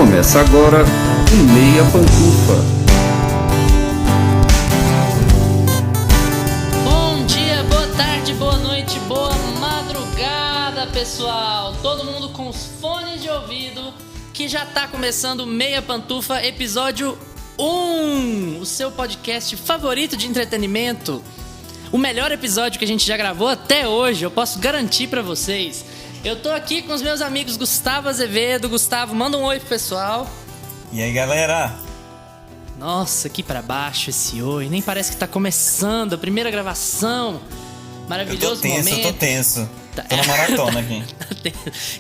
Começa agora o Meia Pantufa. Bom dia, boa tarde, boa noite, boa madrugada, pessoal. Todo mundo com os fones de ouvido, que já tá começando o Meia Pantufa, episódio 1, o seu podcast favorito de entretenimento. O melhor episódio que a gente já gravou até hoje, eu posso garantir pra vocês. Eu tô aqui com os meus amigos Gustavo Azevedo. Gustavo, manda um oi pro pessoal. E aí, galera? Nossa, aqui pra baixo esse oi. Nem parece que tá começando a primeira gravação. Maravilhoso momento. Eu tô tenso. Tô na maratona aqui.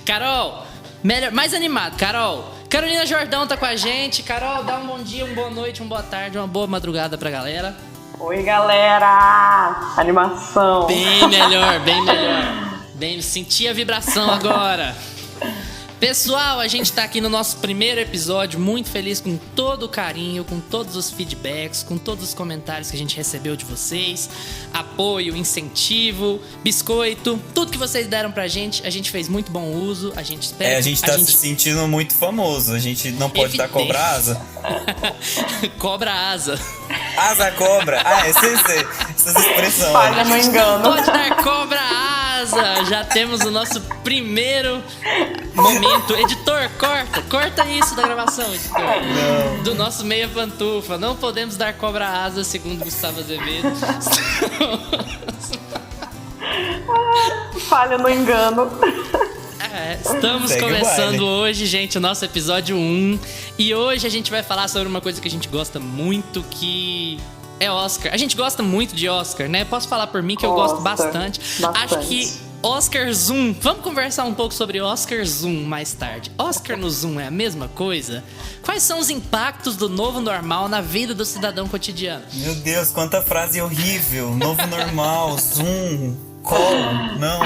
Carol, mais animado, Carol. Carolina Jordão tá com a gente. Carol, dá um bom dia, uma boa noite, uma boa tarde, uma boa madrugada pra galera. Oi, galera! Animação. Bem melhor, bem melhor. Bem, senti a vibração agora. Pessoal, a gente tá aqui no nosso primeiro episódio, muito feliz com todo o carinho, com todos os feedbacks, com todos os comentários que a gente recebeu de vocês, apoio, incentivo, biscoito, tudo que vocês deram pra gente, a gente fez muito bom uso, a gente espera... a gente tá se sentindo muito famoso, a gente não pode dar cobra asa. Cobra asa. Asa cobra, essas expressões. Falha no engano. Pode dar cobra asa, já temos o nosso primeiro momento. Editor, corta isso da gravação, editor. Não. Do nosso Meia Pantufa. Não podemos dar cobra asa, segundo Gustavo Azevedo. Falha no engano. Estamos Segue começando hoje, gente, o nosso episódio 1. E hoje a gente vai falar sobre uma coisa que a gente gosta muito, que é Oscar. A gente gosta muito de Oscar, né? Posso falar por mim que eu gosto bastante. Acho que Oscar Zoom. Vamos conversar um pouco sobre Oscar Zoom mais tarde. Oscar no Zoom é a mesma coisa? Quais são os impactos do novo normal na vida do cidadão cotidiano? Meu Deus, quanta frase horrível. Novo normal, Zoom, call, não.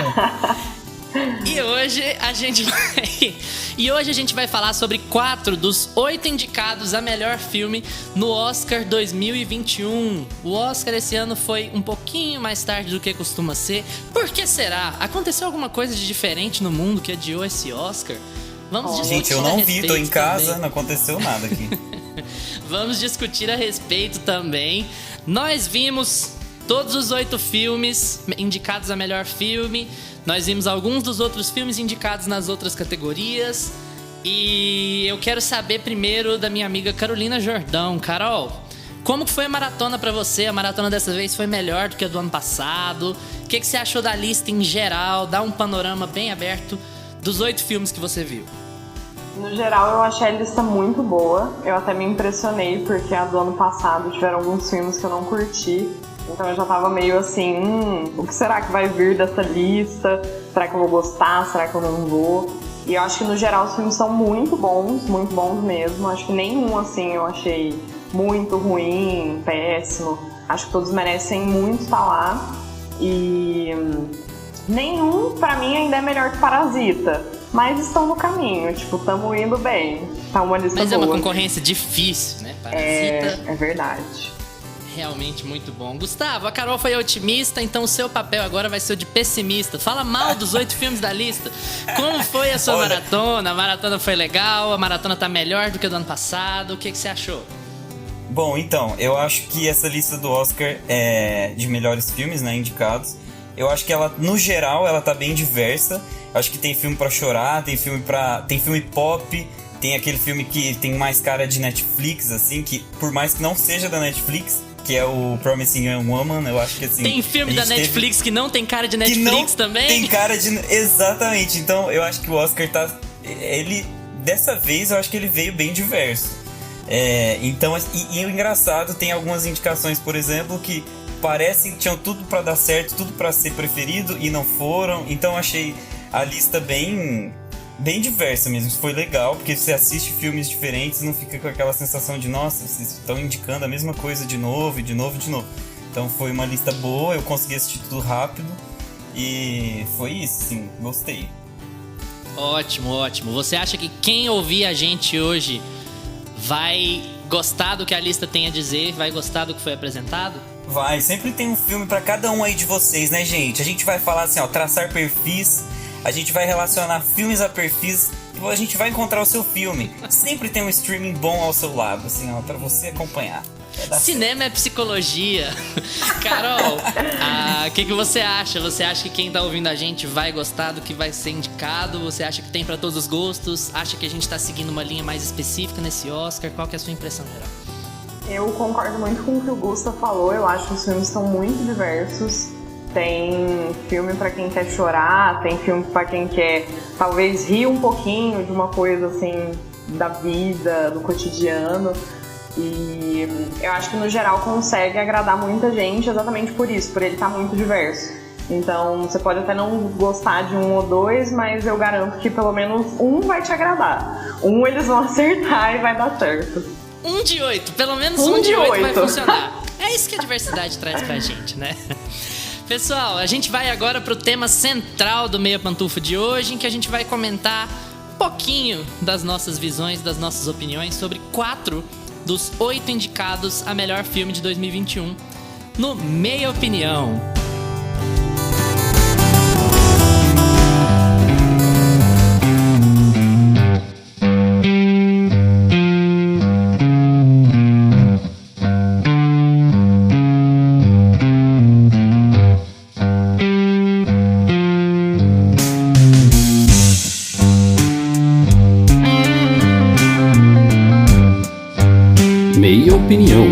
E hoje a gente vai falar sobre 4 dos 8 indicados a melhor filme no Oscar 2021. O Oscar esse ano foi um pouquinho mais tarde do que costuma ser. Por que será? Aconteceu alguma coisa de diferente no mundo que adiou esse Oscar? Vamos discutir. Gente, eu não vi, tô em casa, também. não aconteceu nada aqui. Vamos discutir a respeito também. Nós vimos todos os 8 filmes indicados a melhor filme. Nós vimos alguns dos outros filmes indicados nas outras categorias. E eu quero saber primeiro da minha amiga Carolina Jordão. Carol, como foi a maratona pra você? A maratona dessa vez foi melhor do que a do ano passado? O que você achou da lista em geral? Dá um panorama bem aberto dos 8 filmes que você viu. No geral, eu achei a lista muito boa. Eu até me impressionei, porque a do ano passado tiveram alguns filmes que eu não curti. Então eu já tava meio assim, o que será que vai vir dessa lista? Será que eu vou gostar? Será que eu não vou? E eu acho que no geral os filmes são muito bons mesmo. Acho que nenhum assim eu achei muito ruim, péssimo. Acho que todos merecem muito estar lá. E nenhum pra mim ainda é melhor que Parasita. Mas estão no caminho, tipo, estamos indo bem. Tá uma lista boa. Mas é uma concorrência difícil, né? Parasita... É verdade. Realmente muito bom. Gustavo, a Carol foi otimista, então o seu papel agora vai ser o de pessimista. Fala mal dos 8 filmes da lista. Como foi a sua maratona? A maratona foi legal? A maratona tá melhor do que a do ano passado? O que você achou? Bom, então, eu acho que essa lista do Oscar de melhores filmes, né, indicados, eu acho que ela, no geral, ela tá bem diversa. Eu acho que tem filme pra chorar, tem filme pop, tem aquele filme que tem mais cara de Netflix, assim, que por mais que não seja da Netflix, que é o Promising Young Woman, eu acho que assim... Tem filme da Netflix que não tem cara de Netflix também? Tem cara de... Exatamente, então eu acho que o Oscar tá... Ele, dessa vez, eu acho que ele veio bem diverso. Então, e o engraçado, tem algumas indicações, por exemplo, que parecem que tinham tudo pra dar certo, tudo pra ser preferido e não foram. Então eu achei a lista bem diversa mesmo. Foi legal, porque você assiste filmes diferentes e não fica com aquela sensação de nossa, vocês estão indicando a mesma coisa de novo, de novo. Então foi uma lista boa, eu consegui assistir tudo rápido e foi isso, sim, gostei. Ótimo. Você acha que quem ouvir a gente hoje vai gostar do que a lista tem a dizer, vai gostar do que foi apresentado? Vai, sempre tem um filme pra cada um aí de vocês, né, gente? A gente vai falar assim, traçar perfis. A gente vai relacionar filmes a perfis a gente vai encontrar o seu filme. Sempre tem um streaming bom ao seu lado, assim, ó, pra você acompanhar. Cinema é psicologia. Carol, o que você acha? Você acha que quem tá ouvindo a gente vai gostar do que vai ser indicado? Você acha que tem pra todos os gostos? Acha que a gente tá seguindo uma linha mais específica nesse Oscar? Qual que é a sua impressão geral? Eu concordo muito com o que o Gusta falou. Eu acho que os filmes são muito diversos. Tem filme pra quem quer chorar, tem filme pra quem quer talvez rir um pouquinho de uma coisa assim da vida, do cotidiano. E eu acho que no geral consegue agradar muita gente exatamente por isso, por ele estar muito diverso. Então você pode até não gostar de um ou dois, mas eu garanto que pelo menos um vai te agradar. Um eles vão acertar e vai dar certo. 1 de 8, pelo menos 1 de 8 vai funcionar. É isso que a diversidade traz pra gente, né? Pessoal, a gente vai agora pro tema central do Meia Pantufa de hoje, em que a gente vai comentar um pouquinho das nossas visões, das nossas opiniões sobre 4 dos 8 indicados a melhor filme de 2021 no Meia Opinião. Meia Opinião.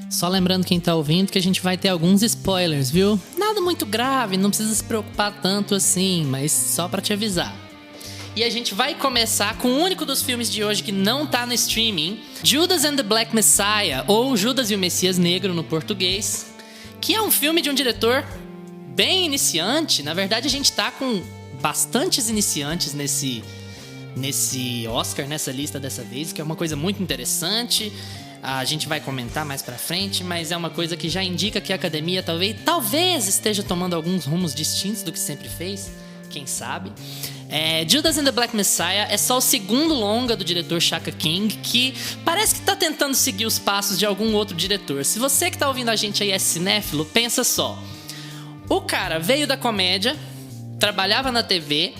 Só lembrando quem tá ouvindo que a gente vai ter alguns spoilers, viu? Nada muito grave, não precisa se preocupar tanto assim, mas só pra te avisar. E a gente vai começar com o único dos filmes de hoje que não tá no streaming, Judas and the Black Messiah, ou Judas e o Messias Negro no português, que é um filme de um diretor bem iniciante. Na verdade, a gente tá com bastantes iniciantes nesse Oscar, nessa lista dessa vez, que é uma coisa muito interessante. A gente vai comentar mais pra frente, mas é uma coisa que já indica que a academia talvez esteja tomando alguns rumos distintos do que sempre fez, quem sabe. Judas and the Black Messiah é só o segundo longa do diretor Shaka King, que parece que tá tentando seguir os passos de algum outro diretor. Se você que tá ouvindo a gente aí é cinéfilo, pensa só. O cara veio da comédia, trabalhava na TV.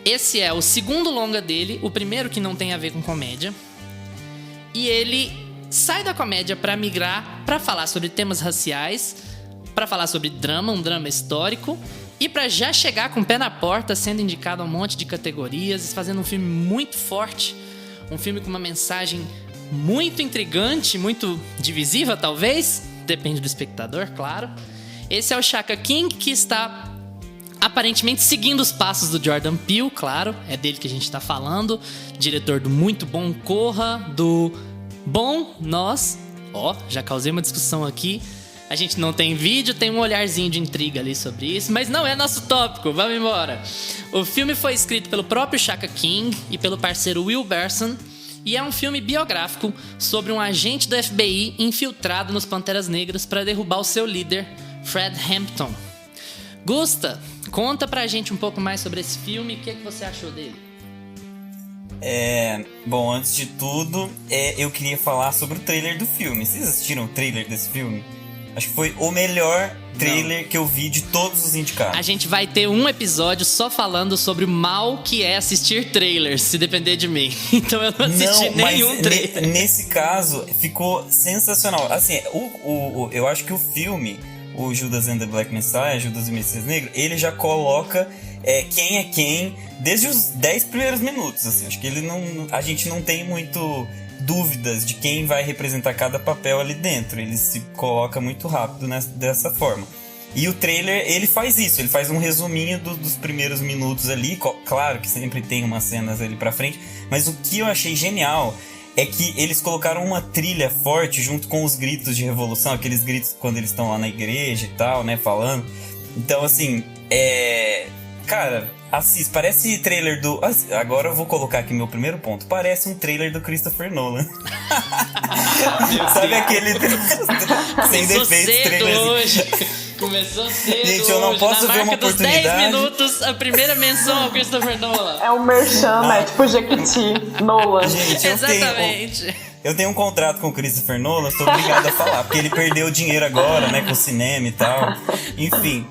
Esse é o segundo longa dele, o primeiro que não tem a ver com comédia. E ele sai da comédia pra migrar, pra falar sobre temas raciais, pra falar sobre drama, um drama histórico, e pra já chegar com o pé na porta, sendo indicado a um monte de categorias, fazendo um filme muito forte, um filme com uma mensagem muito intrigante, muito divisiva talvez, depende do espectador, claro. Esse é o Shaka King, que está aparentemente seguindo os passos do Jordan Peele, claro, é dele que a gente está falando, diretor do muito bom Corra, do bom Nós. Já causei uma discussão aqui, a gente não tem vídeo, tem um olharzinho de intriga ali sobre isso, mas não é nosso tópico, vamos embora. O filme foi escrito pelo próprio Shaka King e pelo parceiro Will Berson, e é um filme biográfico sobre um agente do FBI infiltrado nos Panteras Negras para derrubar o seu líder, Fred Hampton. Gusta, conta pra gente um pouco mais sobre esse filme, o que você achou dele? Bom, antes de tudo, eu queria falar sobre o trailer do filme. Vocês assistiram o trailer desse filme? Acho que foi o melhor trailer que eu vi de todos os indicados. A gente vai ter um episódio só falando sobre o mal que é assistir trailers, se depender de mim. Então eu não assisti nenhum trailer. Nesse caso, ficou sensacional. Assim, eu acho que o filme, o Judas and the Black Messiah, Judas e o Messias Negro, ele já coloca quem é quem desde os 10 primeiros minutos. Assim. Acho que a gente não tem muito dúvidas de quem vai representar cada papel ali dentro. Ele se coloca muito rápido dessa forma. E o trailer, ele faz isso. Ele faz um resuminho dos primeiros minutos ali. Claro que sempre tem umas cenas ali pra frente. Mas o que eu achei genial é que eles colocaram uma trilha forte junto com os gritos de revolução. Aqueles gritos quando eles estão lá na igreja e tal, né? Falando. Então, assim, cara, assiste. Parece trailer do... Agora eu vou colocar aqui meu primeiro ponto. Parece um trailer do Christopher Nolan. Sabe aquele... sem defeitos, trailer hoje. Começou cedo. Gente, eu não hoje, posso na ver uma marca dos 10 oportunidade. minutos, a primeira menção ao Christopher Nolan. É o Merchan, né? Tipo Jequiti, Nolan. Gente, Exatamente. eu tenho um contrato com o Christopher Nolan, sou obrigado a falar, porque ele perdeu dinheiro agora, né, com o cinema e tal. Enfim,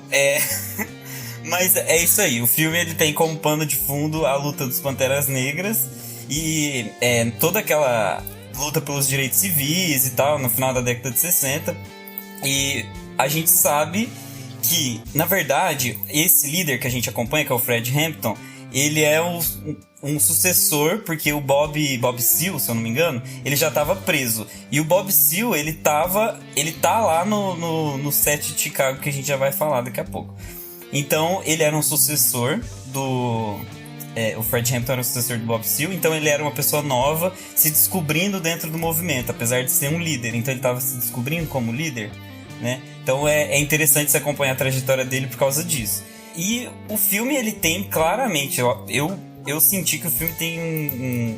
mas é isso aí, o filme ele tem como pano de fundo a luta dos Panteras Negras e toda aquela luta pelos direitos civis e tal, no final da década de 60. E a gente sabe que, na verdade, esse líder que a gente acompanha, que é o Fred Hampton, ele é um sucessor, porque o Bob Seale, se eu não me engano, ele já estava preso. E o Bob Seale, ele tá lá no set de Chicago, que a gente já vai falar daqui a pouco. Então, ele era um sucessor o Fred Hampton era o sucessor do Bob Seale, então ele era uma pessoa nova, se descobrindo dentro do movimento, apesar de ser um líder. Então ele estava se descobrindo como líder, né? Então é interessante se acompanhar a trajetória dele por causa disso. E o filme, ele tem claramente... Eu senti que o filme tem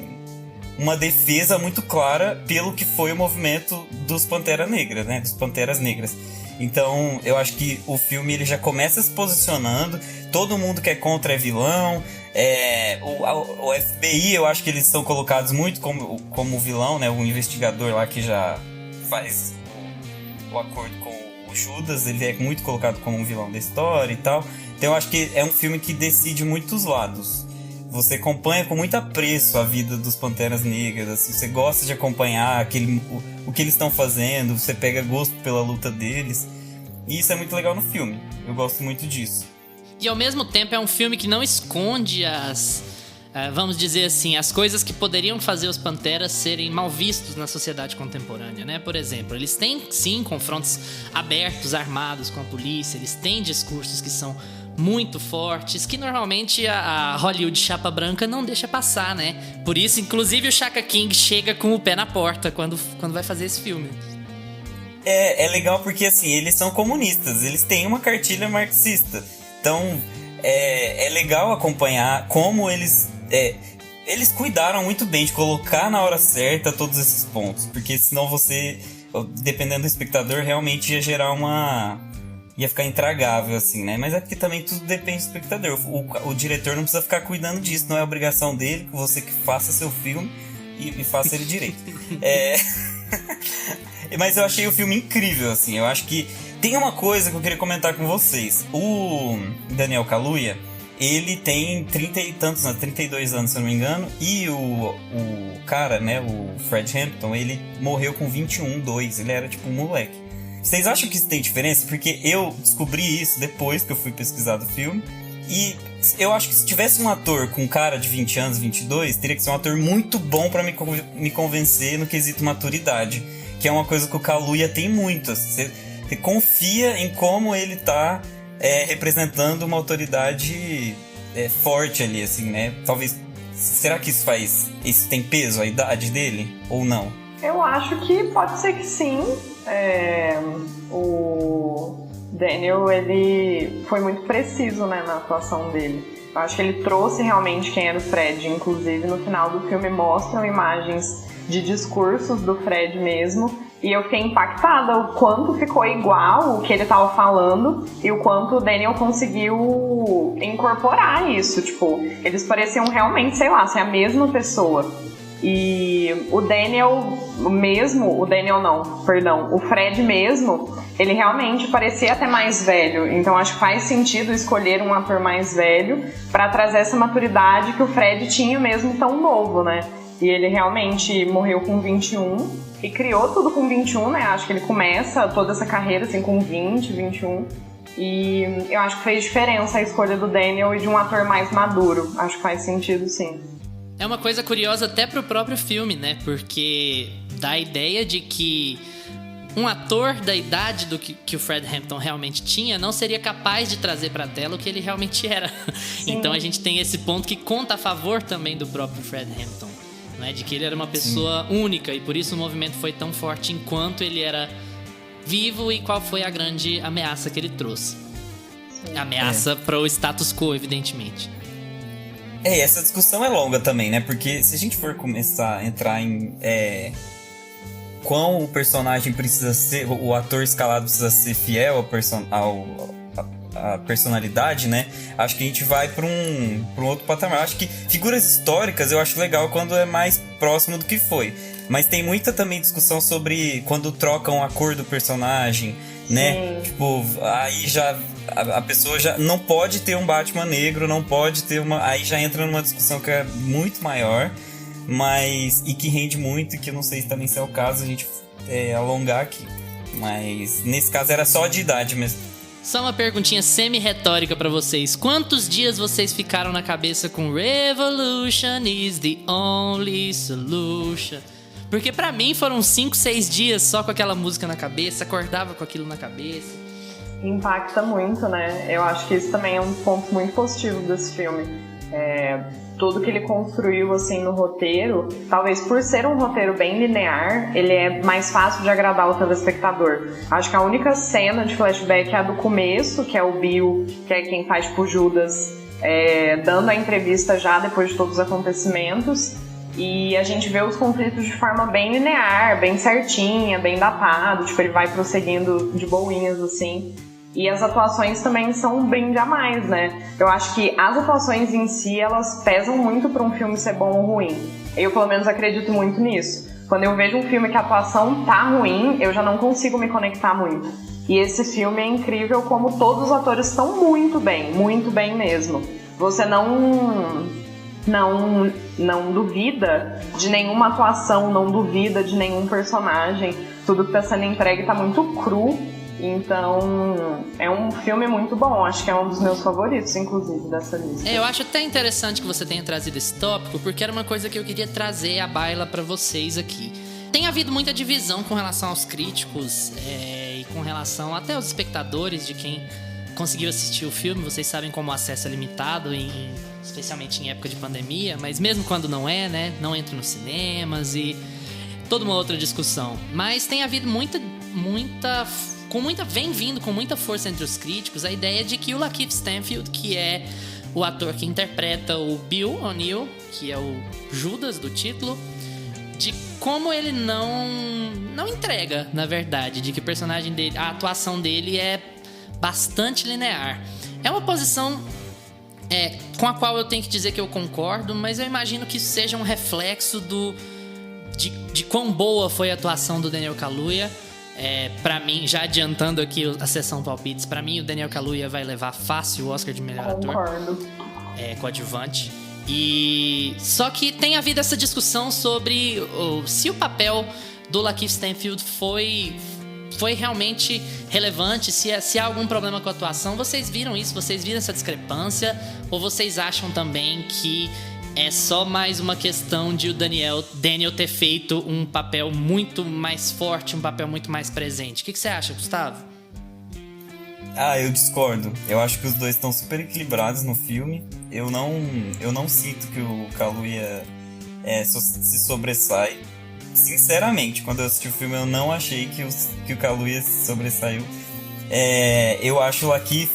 uma defesa muito clara pelo que foi o movimento dos Pantera Negra, né? Dos Panteras Negras. Então, eu acho que o filme ele já começa se posicionando, todo mundo que é contra é vilão, o FBI, eu acho que eles são colocados muito como vilão, né? O investigador lá que já faz o acordo com o Judas, ele é muito colocado como um vilão da história e tal. Então, eu acho que é um filme que decide muitos lados. Você acompanha com muito apreço a vida dos Panteras Negras, assim, você gosta de acompanhar o que eles estão fazendo, você pega gosto pela luta deles. E isso é muito legal no filme. Eu gosto muito disso. E ao mesmo tempo é um filme que não esconde vamos dizer assim, as coisas que poderiam fazer os Panteras serem mal vistos na sociedade contemporânea, né? Por exemplo, eles têm, sim, confrontos abertos, armados com a polícia, eles têm discursos que são muito fortes, que normalmente a Hollywood chapa branca não deixa passar, né? Por isso, inclusive, o Shaka King chega com o pé na porta quando vai fazer esse filme. É legal porque, assim, eles são comunistas, eles têm uma cartilha marxista. Então, é legal acompanhar como eles cuidaram muito bem de colocar na hora certa todos esses pontos. Porque senão você, dependendo do espectador, realmente ia gerar ia ficar intragável, assim, né? Mas é porque também tudo depende do espectador. O diretor não precisa ficar cuidando disso, não é obrigação dele, que você que faça seu filme e faça ele direito. Mas eu achei o filme incrível, assim. Eu acho que tem uma coisa que eu queria comentar com vocês. O Daniel Kaluuya, ele tem 30 e tantos, 32 anos, se eu não me engano. E o cara, né, o Fred Hampton, ele morreu com 21, 2. Ele era tipo um moleque. Vocês acham que isso tem diferença? Porque eu descobri isso depois que eu fui pesquisar do filme. E eu acho que se tivesse um ator com cara de 20 anos, 22, teria que ser um ator muito bom pra me convencer no quesito maturidade. Que é uma coisa que o Kaluuya tem muito. Você confia em como ele tá representando uma autoridade forte ali, assim, né? Talvez... Será que isso tem peso, a idade dele? Ou não? Eu acho que pode ser que sim. O Daniel, ele foi muito preciso, né, na atuação dele. Eu acho que ele trouxe realmente quem era o Fred. Inclusive, no final do filme mostram imagens de discursos do Fred mesmo. E eu fiquei impactada o quanto ficou igual o que ele tava falando e o quanto o Daniel conseguiu incorporar isso. Tipo, eles pareciam realmente, sei lá, ser a mesma pessoa. E o Fred mesmo, ele realmente parecia até mais velho. Então acho que faz sentido escolher um ator mais velho pra trazer essa maturidade que o Fred tinha mesmo tão novo, né? E ele realmente morreu com 21 e criou tudo com 21, né? Acho que ele começa toda essa carreira assim com 20, 21. E eu acho que fez diferença a escolha do Daniel e de um ator mais maduro. Acho que faz sentido, sim. É uma coisa curiosa até pro próprio filme, né? Porque dá a ideia de que um ator da idade do que o Fred Hampton realmente tinha não seria capaz de trazer pra tela o que ele realmente era. Sim. Então a gente tem esse ponto que conta a favor também do próprio Fred Hampton, né? De que ele era uma pessoa única e por isso o movimento foi tão forte enquanto ele era vivo e qual foi a grande ameaça que ele trouxe. Sim. Ameaça pro status quo, evidentemente. Essa discussão é longa também, né? Porque se a gente for começar a entrar em quão o personagem precisa ser, o ator escalado precisa ser fiel a personalidade, né? Acho que a gente vai para um outro patamar. Acho que figuras históricas eu acho legal quando é mais próximo do que foi. Mas tem muita também discussão sobre quando trocam a cor do personagem, né? Sim. Tipo, aí já a pessoa já não pode ter um Batman negro, não pode ter uma... Aí já entra numa discussão que é muito maior, mas... E que rende muito, e que eu não sei também se é o caso a gente alongar aqui. Mas nesse caso era só de idade mesmo. Só uma perguntinha semi-retórica pra vocês. Quantos dias vocês ficaram na cabeça com Revolution is the only solution? Porque pra mim foram 5, 6 dias só com aquela música na cabeça, acordava com aquilo na cabeça. Impacta muito, né? Eu acho que isso também é um ponto muito positivo desse filme. Tudo que ele construiu, assim, no roteiro, talvez por ser um roteiro bem linear, ele é mais fácil de agradar o telespectador. Acho que a única cena de flashback é a do começo, que é o Bill, que é quem faz tipo Judas, dando a entrevista já depois de todos os acontecimentos. E a gente vê os conflitos de forma bem linear, bem certinha, bem datado, tipo, ele vai prosseguindo de boinhas, assim. E as atuações também são um brinde a mais, né? Eu acho que as atuações em si, elas pesam muito pra um filme ser bom ou ruim. Eu, pelo menos, acredito muito nisso. Quando eu vejo um filme que a atuação tá ruim, eu já não consigo me conectar muito. E esse filme é incrível como todos os atores estão muito bem mesmo. Você não duvida de nenhuma atuação, não duvida de nenhum personagem. Tudo que tá sendo entregue tá muito cru. Então, é um filme muito bom. Acho que é um dos meus favoritos, inclusive, dessa lista. Eu acho até interessante que você tenha trazido esse tópico, porque era uma coisa que eu queria trazer à baila pra vocês aqui. Tem havido muita divisão com relação aos críticos e com relação até aos espectadores de quem conseguiu assistir o filme. Vocês sabem como o acesso é limitado, especialmente em época de pandemia, mas mesmo quando não é, né? Não entra nos cinemas e toda uma outra discussão. Mas tem havido vem vindo com muita força entre os críticos a ideia de que o Lakeith Stanfield, que é o ator que interpreta o Bill O'Neill, que é o Judas do título, de como ele não entrega, na verdade, de que o personagem dele, a atuação dele é bastante linear. É uma posição com a qual eu tenho que dizer que eu concordo, mas eu imagino que isso seja um reflexo de quão boa foi a atuação do Daniel Kaluuya. Pra mim, já adiantando aqui a sessão palpites, pra mim o Daniel Kaluuya vai levar fácil o Oscar de melhor ator coadjuvante. E só que tem havido essa discussão sobre se o papel do Lakeith Stanfield foi realmente relevante, se há algum problema com a atuação. Vocês viram isso? Vocês viram essa discrepância? Ou vocês acham também que é só mais uma questão de o Daniel ter feito um papel muito mais forte, um papel muito mais presente? O que você acha, Gustavo? Eu discordo. Eu acho que os dois estão super equilibrados no filme. Eu não sinto que o Kaluuya se sobressai. Sinceramente, quando eu assisti o filme, eu não achei que o Kaluuya se sobressaiu. Eu acho o Lakeith,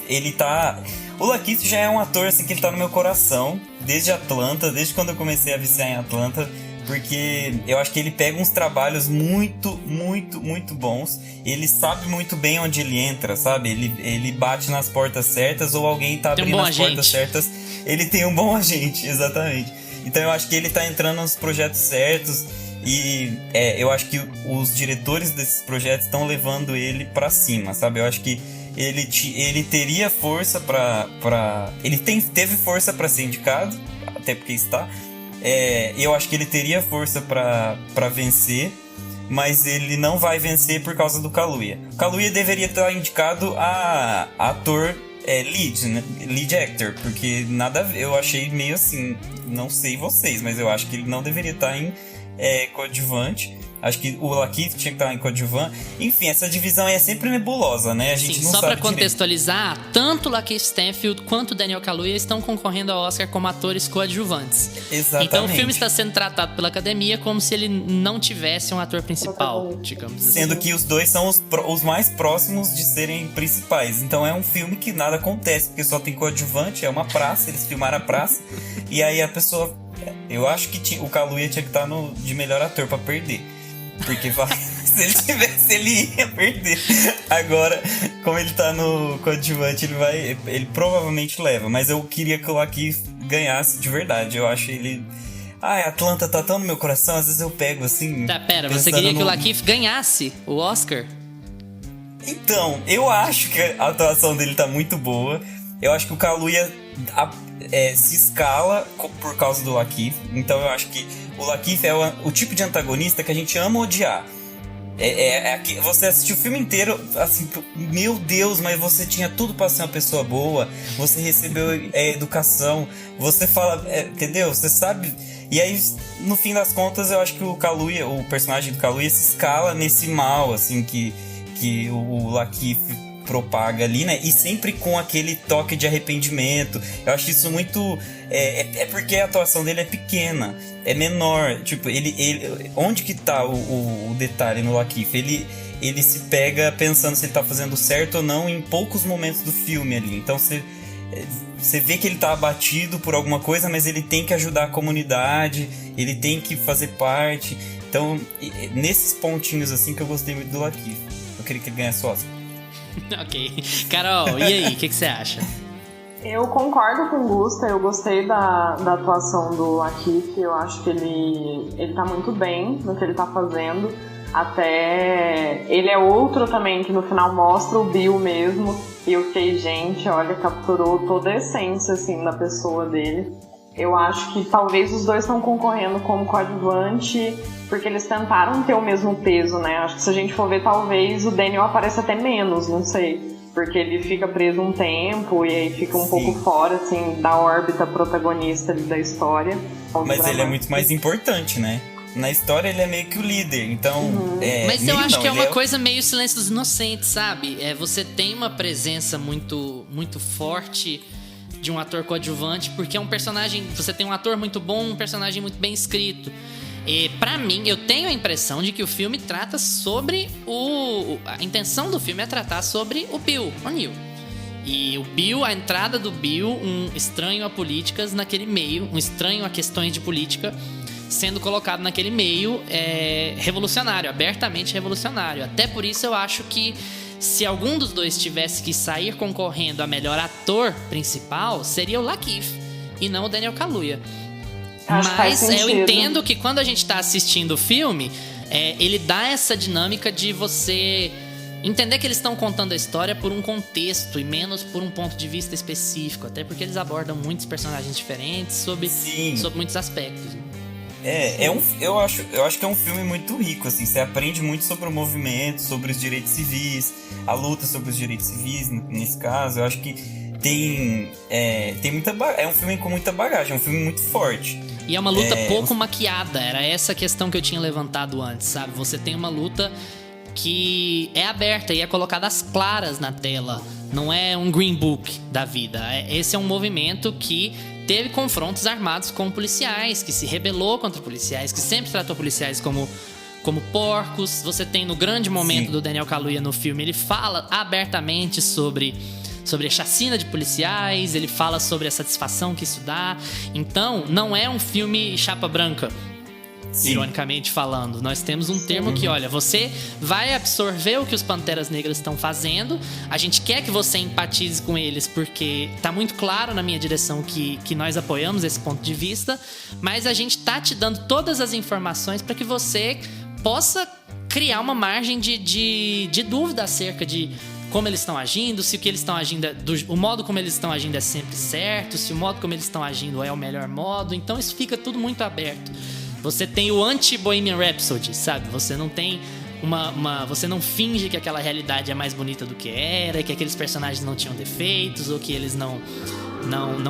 o Lakeith já é um ator assim, que ele tá no meu coração desde Atlanta, desde quando eu comecei a viciar em Atlanta, porque eu acho que ele pega uns trabalhos muito, muito, muito bons. Ele sabe muito bem onde ele entra, sabe? Ele bate nas portas certas, ou alguém tá abrindo as portas certas. Ele tem um bom agente, exatamente. Então eu acho que ele tá entrando nos projetos certos. E eu acho que os diretores desses projetos estão levando ele pra cima, sabe? Eu acho que ele teria força pra ele teve força pra ser indicado, até porque está. Eu acho que ele teria força pra vencer, mas ele não vai vencer por causa do Kaluuya. O Kaluuya deveria estar indicado a ator lead, né? Lead actor, porque nada a ver. Eu achei meio assim, não sei vocês, mas eu acho que ele não deveria estar em coadjuvante. Acho que o Lakeith tinha que estar em coadjuvante. Enfim, essa divisão é sempre nebulosa, né? A gente não só sabe pra contextualizar, direito. Tanto o Lakeith Stanfield quanto o Daniel Kaluuya estão concorrendo ao Oscar como atores coadjuvantes. Exatamente. Então o filme está sendo tratado pela academia como se ele não tivesse um ator principal, digamos assim. Sendo que os dois são os mais próximos de serem principais. Então é um filme que nada acontece, porque só tem coadjuvante, é uma praça, eles filmaram a praça. E aí a pessoa... Eu acho que o Kaluuya tinha que estar de melhor ator pra perder. Porque vai... Se ele tivesse, ele ia perder. Agora, como ele tá no coadjuvante, ele provavelmente leva. Mas eu queria que o Lakeith ganhasse de verdade. Eu acho ele... Ai, Atlanta tá tão no meu coração, às vezes eu pego assim... Tá, pera, você queria que o Lakeith ganhasse o Oscar? Então, eu acho que a atuação dele tá muito boa. Eu acho que o Kaluuya se escala por causa do Lakeith. Então eu acho que o Lakeith é o tipo de antagonista que a gente ama odiar. Você assistiu o filme inteiro, assim, meu Deus, mas você tinha tudo pra ser uma pessoa boa. Você recebeu educação. Você fala, entendeu? Você sabe... E aí, no fim das contas, eu acho que o personagem do Kaluuya se escala nesse mal, assim, que o Lakeith propaga ali, né? E sempre com aquele toque de arrependimento. Eu acho isso muito... porque a atuação dele é pequena, é menor. Tipo, ele onde que tá o detalhe no Lakeith? Ele se pega pensando se ele tá fazendo certo ou não em poucos momentos do filme ali. Então, você vê que ele tá abatido por alguma coisa, mas ele tem que ajudar a comunidade, ele tem que fazer parte. Então, nesses pontinhos assim que eu gostei muito do Lakeith. Eu queria que ele ganhasse o Oscar. Ok. Carol, e aí? O que você acha? Eu concordo com o Gusta, eu gostei da atuação do Lakeith. Eu acho que ele tá muito bem no que ele tá fazendo. Até ele é outro também que no final mostra o Bill mesmo. E eu fiquei, gente, olha, capturou toda a essência assim, da pessoa dele. Eu acho que talvez os dois estão concorrendo como coadjuvante porque eles tentaram ter o mesmo peso, né? Acho que se a gente for ver, talvez o Daniel apareça até menos, não sei. Porque ele fica preso um tempo e aí fica um pouco fora, assim, da órbita protagonista da história. Mas ele é muito mais importante, né? Na história ele é meio que o líder, então... Mas eu acho que é uma coisa meio Silêncio dos Inocentes, sabe? Você tem uma presença muito, muito forte de um ator coadjuvante, porque é um personagem... Você tem um ator muito bom, um personagem muito bem escrito. E pra mim, eu tenho a impressão de que o filme trata sobre a intenção do filme é tratar sobre o Bill O'Neill. E o Bill, a entrada do Bill, um estranho a políticas naquele meio, um estranho a questões de política, sendo colocado naquele meio revolucionário, abertamente revolucionário. Até por isso eu acho que se algum dos dois tivesse que sair concorrendo a melhor ator principal, seria o Lakeith e não o Daniel Kaluuya. Mas eu entendo que quando a gente tá assistindo o filme, ele dá essa dinâmica de você entender que eles estão contando a história por um contexto e menos por um ponto de vista específico. Até porque eles abordam muitos personagens diferentes sobre muitos aspectos. Eu acho que é um filme muito rico, assim. Você aprende muito sobre o movimento, sobre os direitos civis, a luta sobre os direitos civis, nesse caso. Eu acho que tem muita é um filme com muita bagagem, é um filme muito forte. E é uma luta pouco maquiada, era essa questão que eu tinha levantado antes, sabe? Você tem uma luta que é aberta e é colocada às claras na tela. Não é um Green Book da vida. Esse é um movimento que teve confrontos armados com policiais, que se rebelou contra policiais, que sempre tratou policiais como porcos. Você tem no grande momento do Daniel Kaluuya no filme, ele fala abertamente sobre a chacina de policiais, ele fala sobre a satisfação que isso dá. Então, não é um filme chapa branca, ironicamente falando. Nós temos um termo que, olha, você vai absorver o que os Panteras Negras estão fazendo, a gente quer que você empatize com eles, porque tá muito claro na minha direção que nós apoiamos esse ponto de vista, mas a gente tá te dando todas as informações para que você possa criar uma margem de dúvida acerca de como eles estão agindo, se o que eles estão agindo, o modo como eles estão agindo é sempre certo, se o modo como eles estão agindo é o melhor modo. Então isso fica tudo muito aberto. Você tem o anti-Bohemian Rhapsody, sabe? Você não tem você não finge que aquela realidade é mais bonita do que era, que aqueles personagens não tinham defeitos, ou que eles não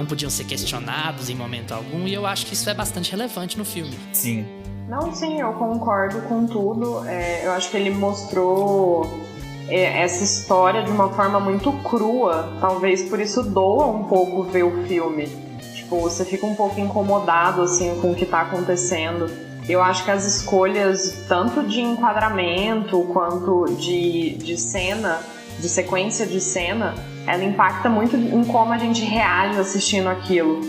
podiam ser questionados em momento algum. E eu acho que isso é bastante relevante no filme. Sim. Não, sim, eu concordo com tudo. Eu acho que ele mostrou essa história de uma forma muito crua. Talvez por isso doa um pouco ver o filme. Tipo, você fica um pouco incomodado assim, com o que tá acontecendo. Eu acho que as escolhas, tanto de enquadramento quanto de cena, de sequência de cena, ela impacta muito em como a gente reage assistindo aquilo.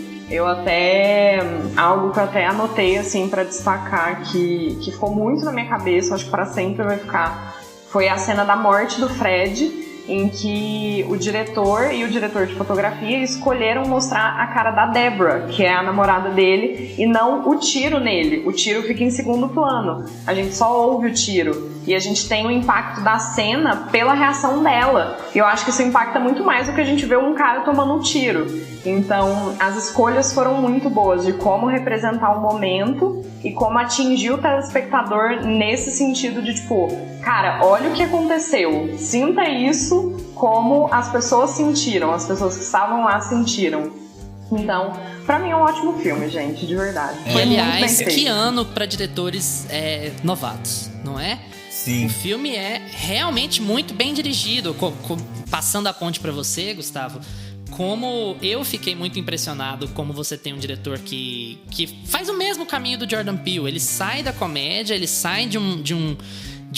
Algo que eu até anotei, assim, pra destacar, que ficou muito na minha cabeça, acho que pra sempre vai ficar, foi a cena da morte do Fred, em que o diretor e o diretor de fotografia escolheram mostrar a cara da Deborah, que é a namorada dele, e não o tiro nele. O tiro fica em segundo plano. A gente só ouve o tiro. E a gente tem o impacto da cena pela reação dela. E eu acho que isso impacta muito mais do que a gente vê um cara tomando um tiro. Então, as escolhas foram muito boas de como representar o momento e como atingir o telespectador nesse sentido de, tipo, cara, olha o que aconteceu. Sinta isso como as pessoas sentiram, as pessoas que estavam lá sentiram. Então, pra mim é um ótimo filme, gente, de verdade. E, aliás, que ano pra diretores novatos, não é? Sim. O filme é realmente muito bem dirigido. Passando a ponte pra você, Gustavo, como eu fiquei muito impressionado como você tem um diretor que faz o mesmo caminho do Jordan Peele. Ele sai da comédia, ele sai de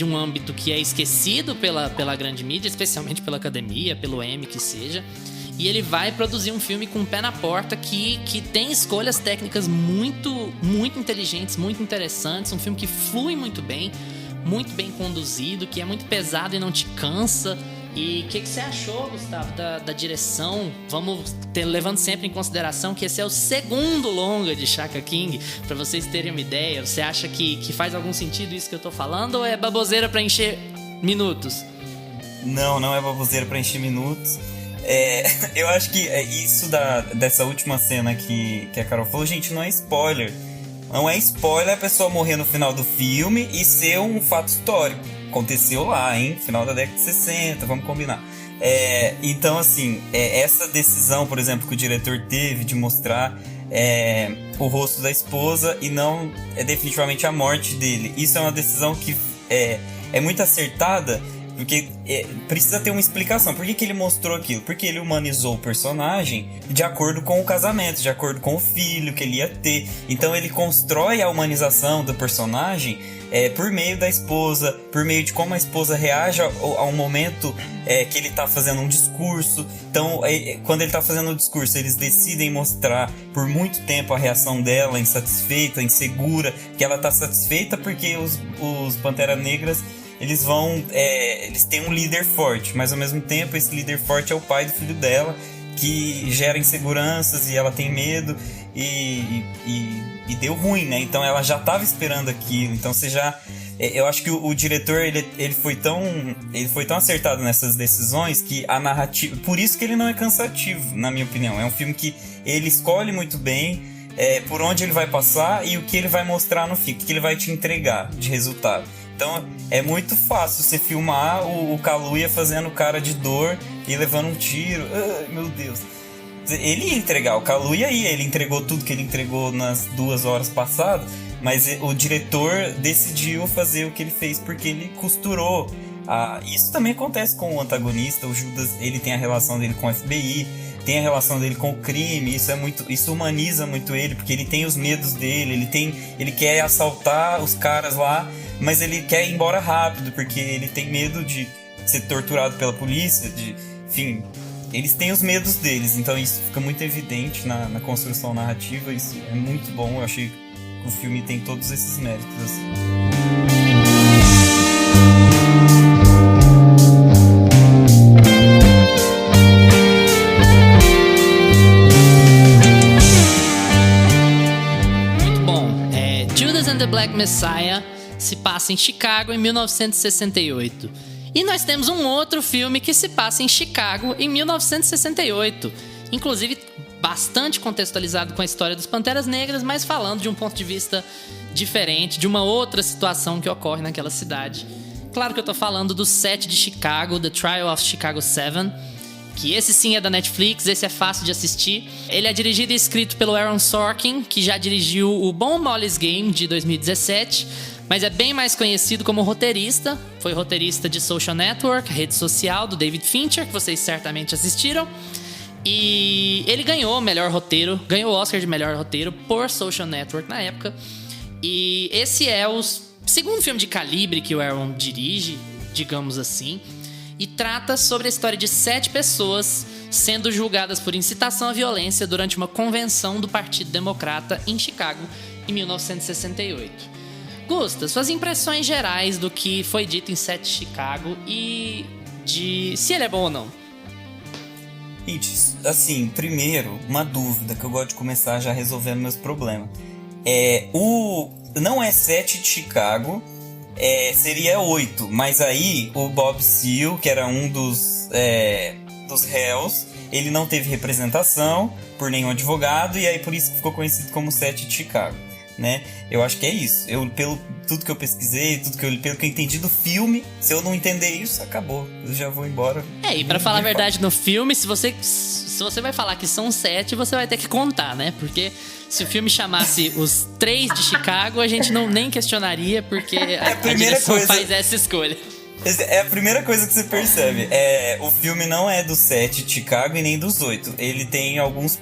um âmbito que é esquecido pela grande mídia, especialmente pela academia, pelo Emmy que seja, e ele vai produzir um filme com o pé na porta que tem escolhas técnicas muito, muito inteligentes, muito interessantes, um filme que flui muito bem conduzido, que é muito pesado e não te cansa. E o que você achou, Gustavo, da direção? Levando sempre em consideração que esse é o segundo longa de Shaka King, pra vocês terem uma ideia. Você acha que faz algum sentido isso que eu tô falando, ou é baboseira pra encher minutos? Não é baboseira pra encher minutos. Eu acho que isso dessa última cena que a Carol falou, gente, não é spoiler. Não é spoiler a pessoa morrer no final do filme e ser um fato histórico. Aconteceu lá, hein? Final da década de 60, vamos combinar. Então, assim, essa decisão, por exemplo, que o diretor teve de mostrar o rosto da esposa e não definitivamente a morte dele. Isso é uma decisão que é muito acertada, porque precisa ter uma explicação. Por que ele mostrou aquilo? Porque ele humanizou o personagem de acordo com o casamento, de acordo com o filho que ele ia ter. Então ele constrói a humanização do personagem por meio da esposa, por meio de como a esposa reage a um momento que ele tá fazendo um discurso. Então, quando ele tá fazendo um discurso, eles decidem mostrar por muito tempo a reação dela, insatisfeita, insegura, que ela tá satisfeita porque os Pantera Negras, eles têm um líder forte, mas ao mesmo tempo esse líder forte é o pai do filho dela, que gera inseguranças e ela tem medo e deu ruim, né? Então ela já estava esperando aquilo. Então eu acho que o diretor ele foi tão acertado nessas decisões que a narrativa, por isso que ele não é cansativo, na minha opinião. É um filme que ele escolhe muito bem por onde ele vai passar e o que ele vai mostrar no fim, o que ele vai te entregar de resultado. Então é muito fácil você filmar o Kaluuya fazendo cara de dor e levando um tiro. Meu Deus. Ele ia entregar, o Kaluuya ele entregou tudo que ele entregou nas 2 horas passadas, mas o diretor decidiu fazer o que ele fez porque ele costurou. Isso também acontece com o antagonista. O Judas, ele tem a relação dele com o FBI, tem a relação dele com o crime. Isso humaniza muito ele, porque ele tem os medos dele, ele quer assaltar os caras lá, mas ele quer ir embora rápido, porque ele tem medo de ser torturado pela polícia, enfim, eles têm os medos deles. Então isso fica muito evidente na construção narrativa. Isso é muito bom. Eu achei que o filme tem todos esses méritos, assim. Muito bom. Judas and the Black Messiah se passa em Chicago em 1968. E nós temos um outro filme que se passa em Chicago em 1968. Inclusive, bastante contextualizado com a história dos Panteras Negras, mas falando de um ponto de vista diferente, de uma outra situação que ocorre naquela cidade. Claro que eu tô falando do set de Chicago, The Trial of Chicago 7, que esse sim é da Netflix, esse é fácil de assistir. Ele é dirigido e escrito pelo Aaron Sorkin, que já dirigiu o Bom Molly's Game, de 2017, mas é bem mais conhecido como roteirista. Foi roteirista de Social Network, rede social do David Fincher, que vocês certamente assistiram. E ele ganhou o Oscar de melhor roteiro por Social Network na época. E esse é o segundo filme de calibre que o Aaron dirige, digamos assim, e trata sobre a história de 7 pessoas sendo julgadas por incitação à violência durante uma convenção do Partido Democrata em Chicago, em 1968. Gusta, suas impressões gerais do que foi dito em 7 de Chicago e de se ele é bom ou não. Gente, assim, primeiro, uma dúvida que eu gosto de começar já resolvendo meus problemas. Não é 7 de Chicago, seria 8, mas aí o Bob Seale, que era um dos réus, ele não teve representação por nenhum advogado, e aí por isso ficou conhecido como 7 de Chicago, né? Eu acho que é isso. Pelo tudo que eu pesquisei, pelo que eu entendi do filme, se eu não entender isso, acabou. Eu já vou embora. E pra falar a verdade, no filme, se você vai falar que são 7, você vai ter que contar, né? Porque se o filme chamasse Os 3 de Chicago, a gente nem questionaria, porque a direção faz essa escolha. É a primeira coisa que você percebe. O filme não é do 7 de Chicago e nem dos 8. Ele tem alguns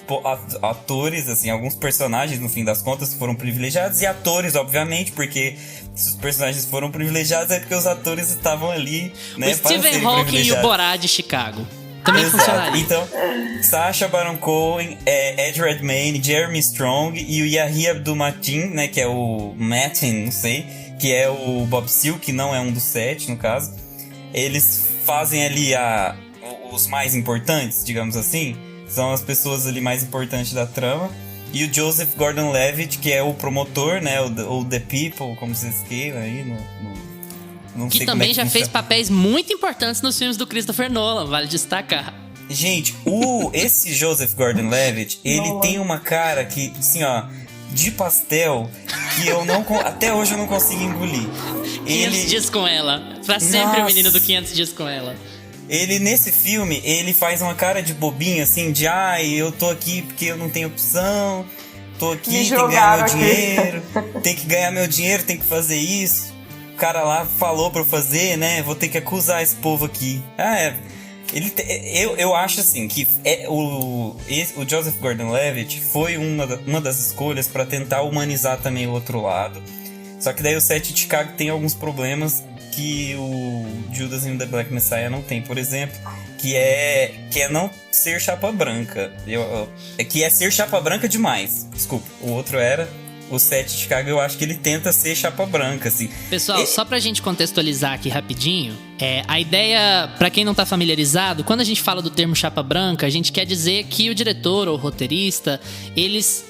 atores, assim, alguns personagens, no fim das contas, que foram privilegiados. E atores, obviamente, porque se os personagens foram privilegiados é porque os atores estavam ali, né? O Stephen Hawking e o Borá de Chicago. Também funcionaria. Então, Sacha Baron Cohen, Ed Redmayne, Jeremy Strong e o Yahya Abdul-Mateen, né? Que é o Mateen, não sei, que é o Bob Seale, que não é um dos 7, no caso. Eles fazem ali os mais importantes, digamos assim. São as pessoas ali mais importantes da trama. E o Joseph Gordon-Levitt, que é o promotor, né? Ou The People, como vocês queiram aí. Não que sei também como já fez papéis muito importantes nos filmes do Christopher Nolan, vale destacar. Gente, esse Joseph Gordon-Levitt, ele tem uma cara que, assim, ó, de pastel, que eu não... até hoje eu não consigo engolir. 500 dias com ela. Pra sempre. Nossa. O menino do 500 dias com ela. Ele, nesse filme, ele faz uma cara de bobinho, assim, de eu tô aqui porque eu não tenho opção, tô aqui, tem que ganhar meu dinheiro, tem que ganhar meu dinheiro, tem que fazer isso. O cara lá falou pra eu fazer, né? Vou ter que acusar esse povo aqui. Eu acho assim que o Joseph Gordon-Levitt foi uma das escolhas pra tentar humanizar também o outro lado. Só que daí o 7 de Chicago tem alguns problemas que o Judas and the Black Messiah não tem, por exemplo, que é não ser chapa branca. Que é ser chapa branca demais. Desculpa, o outro era... O 7 de Chicago, eu acho que ele tenta ser chapa branca, assim. Pessoal, só pra gente contextualizar aqui rapidinho, a ideia, pra quem não tá familiarizado, quando a gente fala do termo chapa branca, a gente quer dizer que o diretor ou o roteirista, eles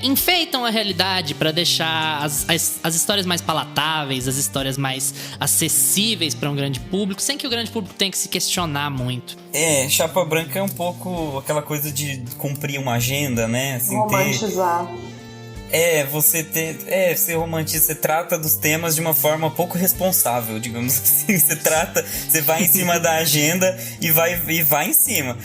enfeitam a realidade pra deixar as histórias mais palatáveis, as histórias mais acessíveis pra um grande público, sem que o grande público tenha que se questionar muito. Chapa branca é um pouco aquela coisa de cumprir uma agenda, né? Assim, romantizar. Você romantiza, você trata dos temas de uma forma pouco responsável, digamos assim. Você vai em cima da agenda e vai em cima.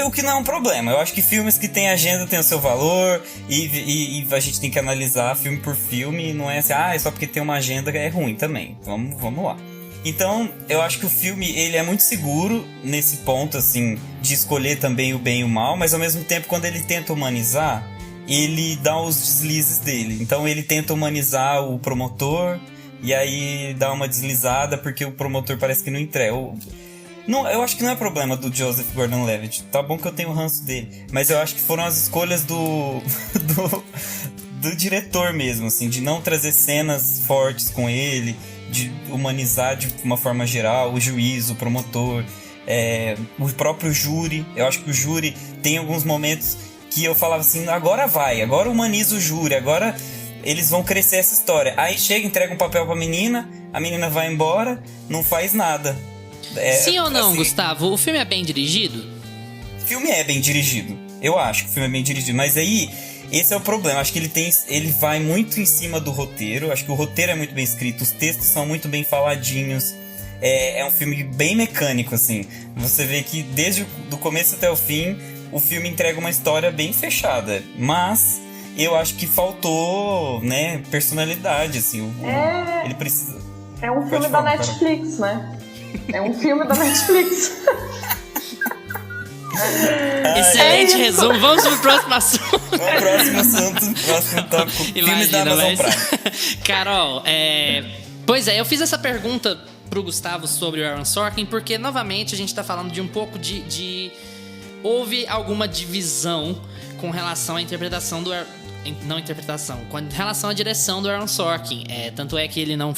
O que não é um problema. Eu acho que filmes que têm agenda têm o seu valor e a gente tem que analisar filme por filme. Não é assim, só porque tem uma agenda é ruim também. Vamos lá. Então, eu acho que o filme ele é muito seguro nesse ponto, assim, de escolher também o bem e o mal, mas ao mesmo tempo, quando ele tenta humanizar, ele dá os deslizes dele. Então ele tenta humanizar o promotor e aí dá uma deslizada porque o promotor parece que não entrega. Eu acho que não é problema do Joseph Gordon-Levitt. Tá bom que eu tenho o ranço dele, mas eu acho que foram as escolhas do diretor mesmo, assim, de não trazer cenas fortes com ele, de humanizar de uma forma geral o juiz, o promotor, o próprio júri. Eu acho que o júri tem alguns momentos que eu falava assim, agora humaniza o júri, agora eles vão crescer essa história. Aí chega, entrega um papel pra menina, a menina vai embora, não faz nada. Sim ou não, assim, Gustavo? O filme é bem dirigido? O filme é bem dirigido. Eu acho que o filme é bem dirigido, mas aí, esse é o problema. Acho que ele vai muito em cima do roteiro, acho que o roteiro é muito bem escrito, os textos são muito bem faladinhos. É um filme bem mecânico, assim. Você vê que desde o começo até o fim, o filme entrega uma história bem fechada, mas eu acho que faltou, né, personalidade, assim. Ele precisa... É um filme da Netflix, né? É um filme da Netflix. Excelente resumo. Vamos pro próximo assunto. Próximo tópico. Filmes da Amazon Prime. Carol, pois eu fiz essa pergunta pro Gustavo sobre o Aaron Sorkin porque, novamente, a gente tá falando de um pouco de houve alguma divisão com relação à interpretação do... Não interpretação, com relação à direção do Aaron Sorkin. Tanto é que ele não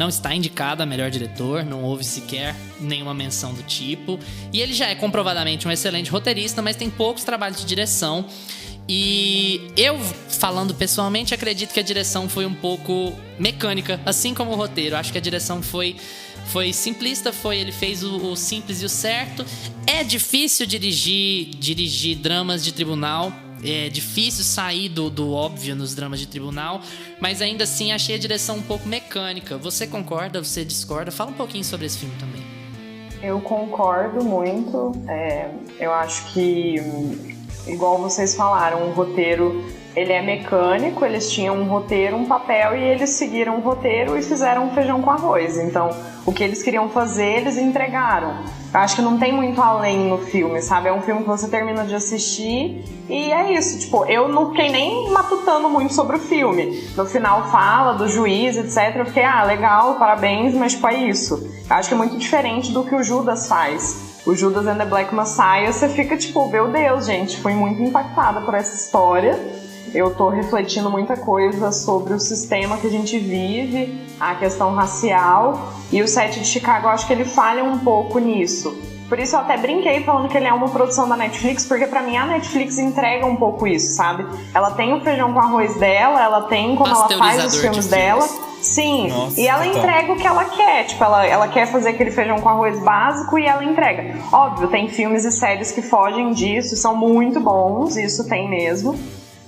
está indicado a melhor diretor, não houve sequer nenhuma menção do tipo. E ele já é comprovadamente um excelente roteirista, mas tem poucos trabalhos de direção. E eu, falando pessoalmente, acredito que a direção foi um pouco mecânica, assim como o roteiro. Acho que a direção foi simplista, ele fez o simples e o certo. É difícil dirigir dramas de tribunal. É difícil sair do óbvio nos dramas de tribunal, mas ainda assim achei a direção um pouco mecânica. Você concorda? Você discorda? Fala um pouquinho sobre esse filme também. Eu concordo muito. Eu acho que, igual vocês falaram, o roteiro ele é mecânico, eles tinham um roteiro, um papel, e eles seguiram o roteiro e fizeram um feijão com arroz. Então, o que eles queriam fazer, eles entregaram. Eu acho que não tem muito além no filme, sabe? É um filme que você termina de assistir e é isso. Tipo, eu não fiquei nem matutando muito sobre o filme. No final fala do juiz, etc. Eu fiquei, legal, parabéns, mas tipo, é isso. Eu acho que é muito diferente do que o Judas faz. O Judas and the Black Messiah, você fica tipo, meu Deus, gente, fui muito impactada por essa história. Eu tô refletindo muita coisa sobre o sistema que a gente vive, a questão racial, e o Sete de Chicago, eu acho que ele falha um pouco nisso. Por isso eu até brinquei falando que ele é uma produção da Netflix, porque pra mim a Netflix entrega um pouco isso, sabe? Ela tem o feijão com arroz dela, ela tem como ela faz os filmes dela. Sim, nossa, e ela entrega o que ela quer, tipo, ela quer fazer aquele feijão com arroz básico e ela entrega. Óbvio, tem filmes e séries que fogem disso, são muito bons, isso tem mesmo.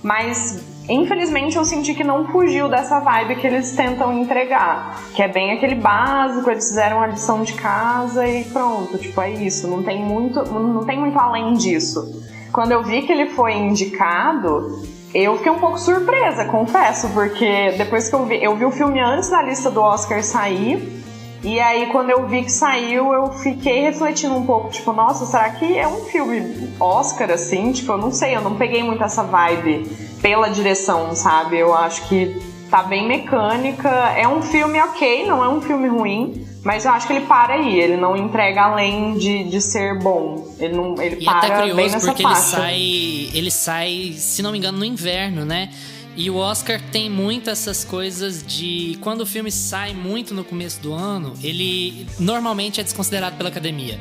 Mas, infelizmente, eu senti que não fugiu dessa vibe que eles tentam entregar. Que é bem aquele básico, eles fizeram a lição de casa e pronto, tipo, é isso. Não tem muito além disso. Quando eu vi que ele foi indicado, eu fiquei um pouco surpresa, confesso. Porque depois que eu vi o filme antes da lista do Oscar sair. E aí, quando eu vi que saiu, eu fiquei refletindo um pouco, tipo, nossa, será que é um filme Oscar, assim? Tipo, eu não sei, eu não peguei muito essa vibe pela direção, sabe? Eu acho que tá bem mecânica. É um filme ok, não é um filme ruim, mas eu acho que ele para aí, ele não entrega além de ser bom. Ele e para até curioso, bem nessa porque faixa. Ele sai, se não me engano, no inverno, né? E o Oscar tem muito essas coisas de... Quando o filme sai muito no começo do ano, ele normalmente é desconsiderado pela academia.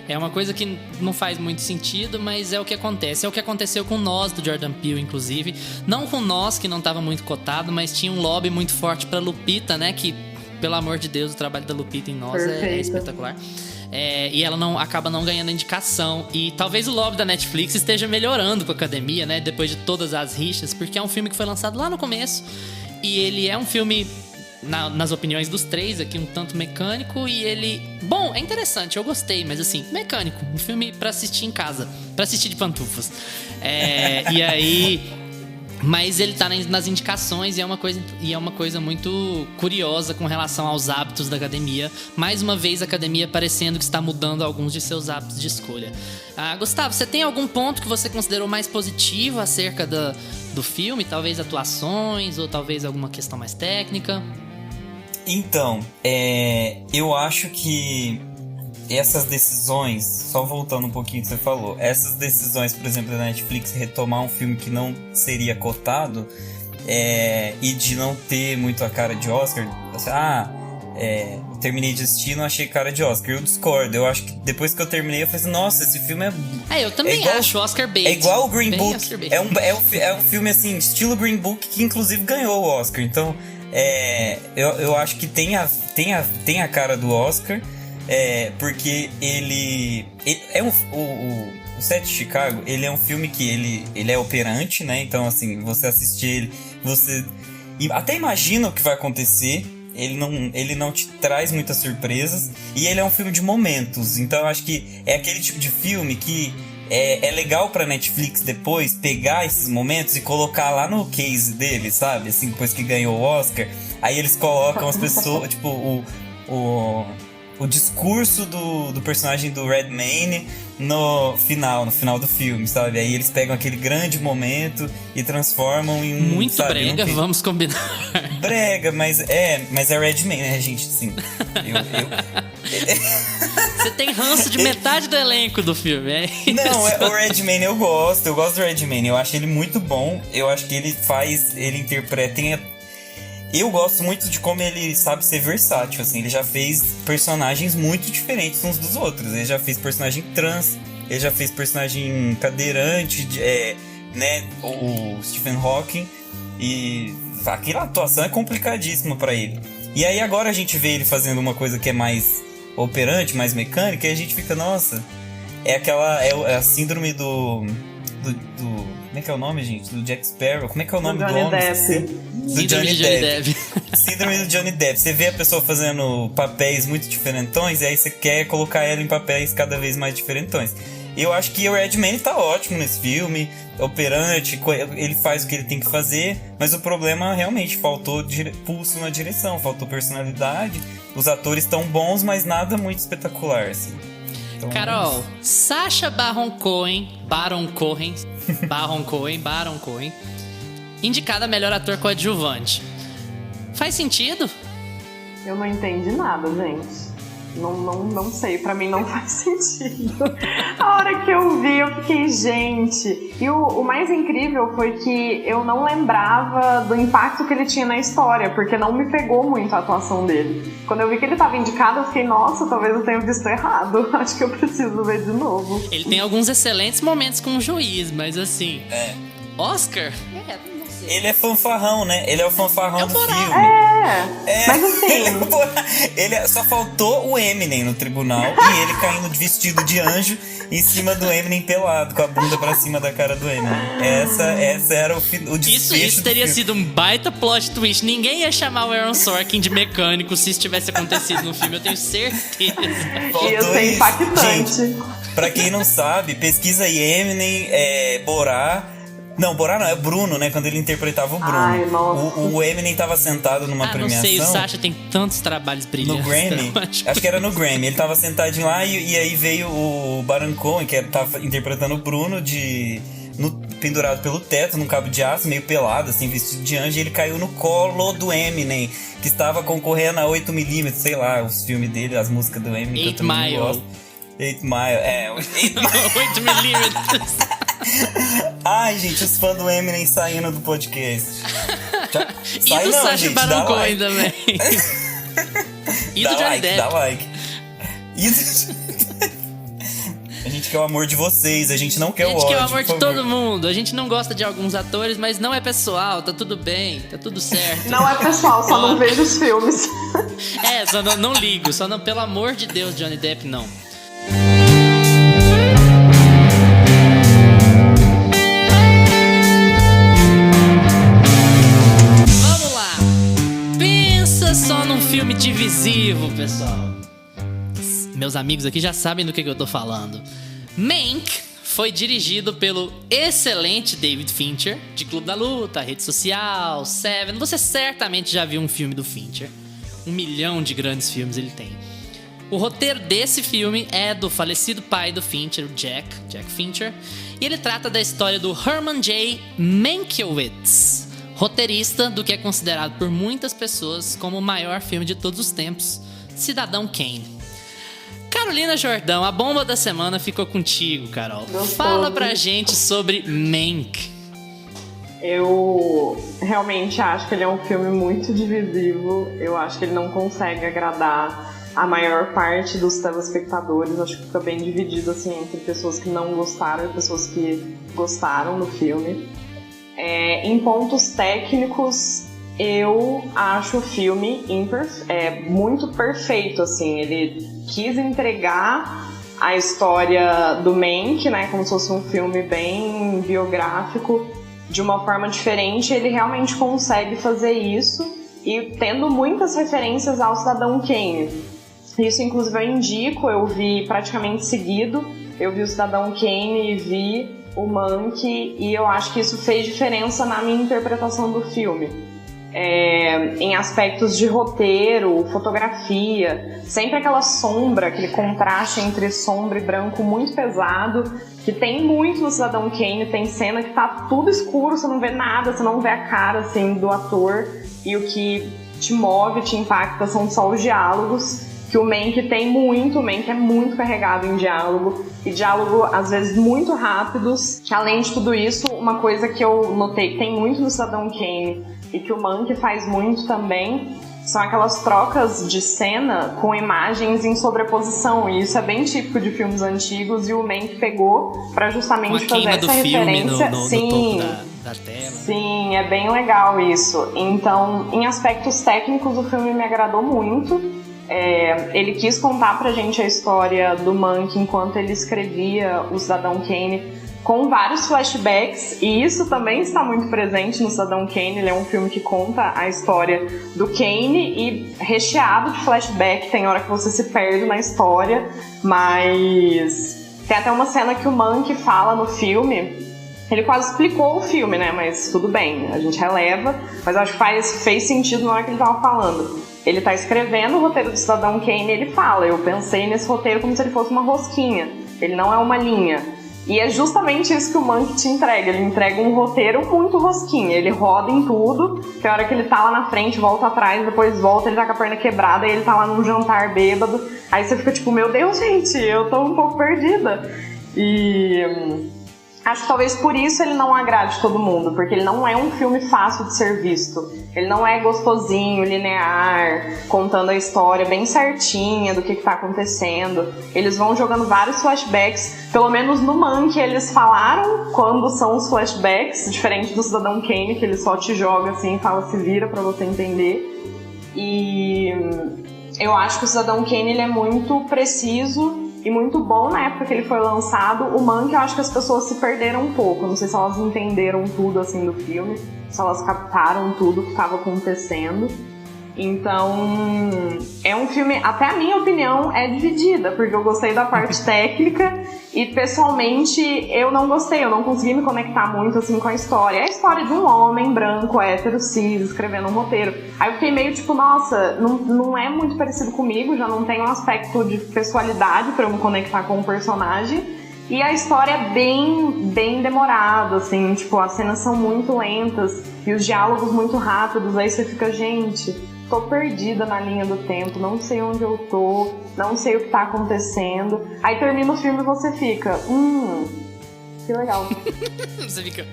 É uma coisa que não faz muito sentido, mas é o que acontece. É o que aconteceu com Nós, do Jordan Peele, inclusive. Não com Nós, que não estava muito cotado, mas tinha um lobby muito forte pra Lupita, né? Que, pelo amor de Deus, o trabalho da Lupita em Nós é espetacular. E ela acaba não ganhando indicação. E talvez o lobby da Netflix esteja melhorando com a academia, né? Depois de todas as rixas, porque é um filme que foi lançado lá no começo. E ele é um filme, nas opiniões dos três aqui, um tanto mecânico. E ele... Bom, é interessante, eu gostei, mas assim, mecânico. Um filme pra assistir em casa. Pra assistir de pantufas. E aí... Mas ele tá nas indicações e é uma coisa muito curiosa com relação aos hábitos da academia. Mais uma vez, a academia parecendo que está mudando alguns de seus hábitos de escolha. Gustavo, você tem algum ponto que você considerou mais positivo acerca do filme? Talvez atuações ou talvez alguma questão mais técnica? Então, eu acho que essas decisões, só voltando um pouquinho que você falou, essas decisões, por exemplo, da Netflix retomar um filme que não seria cotado e de não ter muito a cara de Oscar, eu terminei de assistir e não achei cara de Oscar. Eu discordo, eu acho que depois que eu terminei eu falei assim, nossa, esse filme eu também acho Oscar bait. É igual o Green Book, é um filme assim, estilo Green Book, que inclusive ganhou o Oscar. Então, eu acho que tem a cara do Oscar. Porque ele é o Sete de Chicago, ele é um filme que ele é operante, né? Então, assim, você assistir ele, você até imagina o que vai acontecer. Ele não te traz muitas surpresas. E ele é um filme de momentos. Então, eu acho que é aquele tipo de filme que é legal pra Netflix depois pegar esses momentos e colocar lá no case dele, sabe? Assim, depois que ganhou o Oscar. Aí eles colocam as pessoas, tipo, o discurso do personagem do Redmayne no final do filme, sabe? Aí eles pegam aquele grande momento e transformam em um... Muito, sabe, brega, vamos combinar. Brega, mas é Redmayne, né, gente? Sim. Você tem ranço de metade do elenco do filme, é isso? Não, o Redmayne eu gosto do Redmayne, eu acho ele muito bom, eu acho que ele interpreta... Eu gosto muito de como ele sabe ser versátil, assim, ele já fez personagens muito diferentes uns dos outros, ele já fez personagem trans, ele já fez personagem cadeirante, né, o Stephen Hawking, e aquela atuação é complicadíssima pra ele. E aí agora a gente vê ele fazendo uma coisa que é mais operante, mais mecânica, e a gente fica, nossa, é a síndrome do como é que é o nome, gente? Do Jack Sparrow. Como é que é o nome do homem? Do Johnny Depp. Síndrome do Johnny Depp. Você vê a pessoa fazendo papéis muito diferentões e aí você quer colocar ela em papéis cada vez mais diferentões. Eu acho que o Redmayne tá ótimo nesse filme, operante, ele faz o que ele tem que fazer, mas o problema realmente faltou pulso na direção, faltou personalidade. Os atores estão bons, mas nada muito espetacular, assim. Então, Carol, Sacha Baron Cohen, indicada a melhor ator coadjuvante. Faz sentido? Eu não entendi nada, gente. Não sei, pra mim não faz sentido. A hora que eu vi, eu fiquei, gente... E o mais incrível foi que eu não lembrava do impacto que ele tinha na história, porque não me pegou muito a atuação dele. Quando eu vi que ele tava indicado, eu fiquei, nossa, talvez eu tenha visto errado. Acho que eu preciso ver de novo. Ele tem alguns excelentes momentos com o juiz, mas assim... Oscar? Ele é fanfarrão, né? Ele é o fanfarrão do filme. Mas assim... ele só faltou o Eminem no tribunal e ele caindo vestido de anjo em cima do Eminem pelado, com a bunda pra cima da cara do Eminem. Essa era o desfecho. Isso teria sido um baita plot twist. Ninguém ia chamar o Aaron Sorkin de mecânico se isso tivesse acontecido no filme, eu tenho certeza. Ia ser impactante. Gente, pra quem não sabe, pesquisa aí Eminem, Borá. Não, Borá não, é Bruno, né? Quando ele interpretava o Bruno. Ai, nossa. O Eminem tava sentado numa premiação. Não sei, o Sacha tem tantos trabalhos brilhantes. No Grammy? Acho que era no Grammy. Ele tava sentadinho lá e aí veio o Baron Cohen, que tava interpretando o Bruno, pendurado pelo teto, num cabo de aço, meio pelado, assim, vestido de anjo, e ele caiu no colo do Eminem, que estava concorrendo a 8mm, sei lá, os filmes dele, as músicas do Eminem. 8 Mile. 8 Mile, 8mm. Ai, gente, os fãs do Eminem saindo do podcast. E do Sacha Baron Cohen também. E do Johnny Depp. Dá like. A gente quer o amor de vocês, a gente não quer o ódio. A gente quer o amor de todo mundo. A gente não gosta de alguns atores, mas não é pessoal, tá tudo bem, tá tudo certo. Não é pessoal, só não vejo os filmes. Só não ligo, só não, pelo amor de Deus, Johnny Depp, não. Só num filme divisivo, pessoal. Meus amigos aqui já sabem do que eu tô falando. Mank foi dirigido pelo excelente David Fincher, de Clube da Luta, Rede Social, Seven. Você certamente já viu um filme do Fincher. 1 milhão de grandes filmes ele tem. O roteiro desse filme é do falecido pai do Fincher, o Jack Fincher. E ele trata da história do Herman J. Mankiewicz, roteirista do que é considerado por muitas pessoas como o maior filme de todos os tempos, Cidadão Kane. Carolina Jordão, a bomba da semana ficou contigo, Carol. Fala pra gente sobre Mank. Eu realmente acho que ele é um filme muito divisivo. Eu acho que ele não consegue agradar a maior parte dos telespectadores. Acho que fica bem dividido assim, entre pessoas que não gostaram e pessoas que gostaram do filme. Em pontos técnicos, eu acho o filme muito perfeito, assim. Ele quis entregar a história do Mank, né, como se fosse um filme bem biográfico, de uma forma diferente. Ele realmente consegue fazer isso, e tendo muitas referências ao Cidadão Kane. Isso, inclusive, eu indico, eu vi praticamente seguido. Eu vi o Cidadão Kane e vi o Mank, e eu acho que isso fez diferença na minha interpretação do filme. Em aspectos de roteiro, fotografia, sempre aquela sombra, aquele contraste entre sombra e branco muito pesado, que tem muito no Cidadão Kane. Tem cena que tá tudo escuro, você não vê nada, você não vê a cara assim, do ator, e o que te move, te impacta são só os diálogos. que o Mank tem muito. O Mank é muito carregado em diálogo, e diálogo às vezes muito rápidos. Além de tudo isso, uma coisa que eu notei que tem muito no Cidadão Kane e que o Mank faz muito também são aquelas trocas de cena com imagens em sobreposição, e isso é bem típico de filmes antigos, e o Mank pegou pra justamente fazer essa referência. Sim, no topo da tela. Sim, é bem legal isso. Então, em aspectos técnicos, o filme me agradou muito. Ele quis contar pra gente a história do Mank enquanto ele escrevia o Cidadão Kane, com vários flashbacks, e isso também está muito presente no Cidadão Kane. Ele é um filme que conta a história do Kane e recheado de flashback. Tem hora que você se perde na história, mas tem até uma cena que o Mank fala no filme. Ele quase explicou o filme, né? Mas tudo bem, a gente releva. Mas eu acho que fez sentido na hora que ele tava falando. Ele tá escrevendo o roteiro do Cidadão Kane e ele fala: eu pensei nesse roteiro como se ele fosse uma rosquinha. Ele não é uma linha. E é justamente isso que o Mank te entrega. Ele entrega um roteiro muito rosquinha. Ele roda em tudo. Que a hora que ele tá lá na frente, volta atrás, depois volta, ele tá com a perna quebrada e ele tá lá num jantar bêbado. Aí você fica tipo, meu Deus, gente, eu tô um pouco perdida. E acho que talvez por isso ele não agrade todo mundo, porque ele não é um filme fácil de ser visto. Ele não é gostosinho, linear, contando a história bem certinha do que tá acontecendo. Eles vão jogando vários flashbacks. Pelo menos no Mank eles falaram quando são os flashbacks, diferente do Cidadão Kane, que ele só te joga assim e fala, se vira pra você entender. E eu acho que o Cidadão Kane ele é muito preciso e muito bom na época que ele foi lançado. O Mank, eu acho que as pessoas se perderam um pouco. Não sei se elas entenderam tudo assim do filme, se elas captaram tudo que estava acontecendo. Então, é um filme, até a minha opinião é dividida, porque eu gostei da parte técnica e pessoalmente eu não gostei, eu não consegui me conectar muito assim com a história. É a história de um homem branco, hétero, cis, escrevendo um roteiro. Aí eu fiquei meio tipo, nossa, não é muito parecido comigo, já não tem um aspecto de pessoalidade pra eu me conectar com o personagem. E a história é bem demorada, assim, tipo, as cenas são muito lentas e os diálogos muito rápidos, aí você fica, gente, tô perdida na linha do tempo, não sei onde eu tô, não sei o que tá acontecendo. Aí termina o filme e você fica, que legal. Você fica,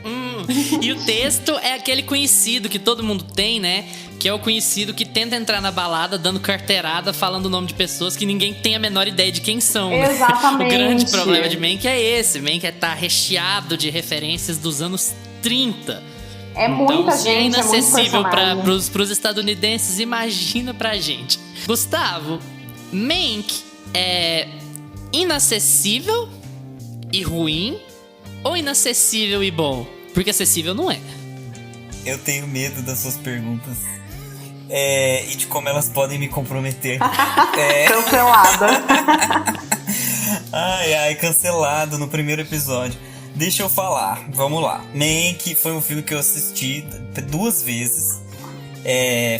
E o texto é aquele conhecido que todo mundo tem, né? Que é o conhecido que tenta entrar na balada dando carteirada, falando o nome de pessoas que ninguém tem a menor ideia de quem são. Exatamente. O grande problema de Mank é esse. Mank tá recheado de referências dos anos 30. É muita então, se é gente, inacessível é muito pros estadunidenses, imagina pra gente. Gustavo, Mank é inacessível e ruim ou inacessível e bom? Porque acessível não é. Eu tenho medo das suas perguntas. E de como elas podem me comprometer. Cancelada. Ai, cancelado no primeiro episódio. Deixa eu falar, vamos lá. Mank foi um filme que eu assisti 2 vezes.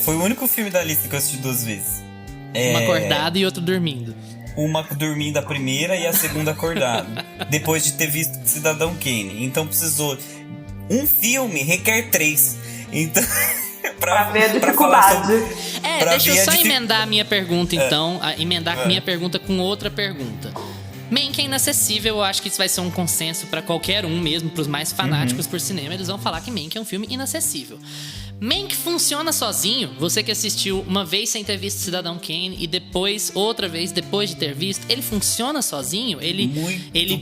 Foi o único filme da lista que eu assisti 2 vezes. Uma acordado e outro dormindo. Uma dormindo a primeira e a segunda acordado. Depois de ter visto Cidadão Kane. Então precisou... Um filme requer 3. Então... pra ver a dificuldade. Deixa eu só emendar a minha pergunta, então. Minha pergunta com outra pergunta. Mank é inacessível, eu acho que isso vai ser um consenso pra qualquer um mesmo, pros mais fanáticos por cinema, eles vão falar que Mank é um filme inacessível. Mank funciona sozinho? Você que assistiu uma vez sem ter visto Cidadão Kane e depois, outra vez, depois de ter visto, ele funciona sozinho? Ele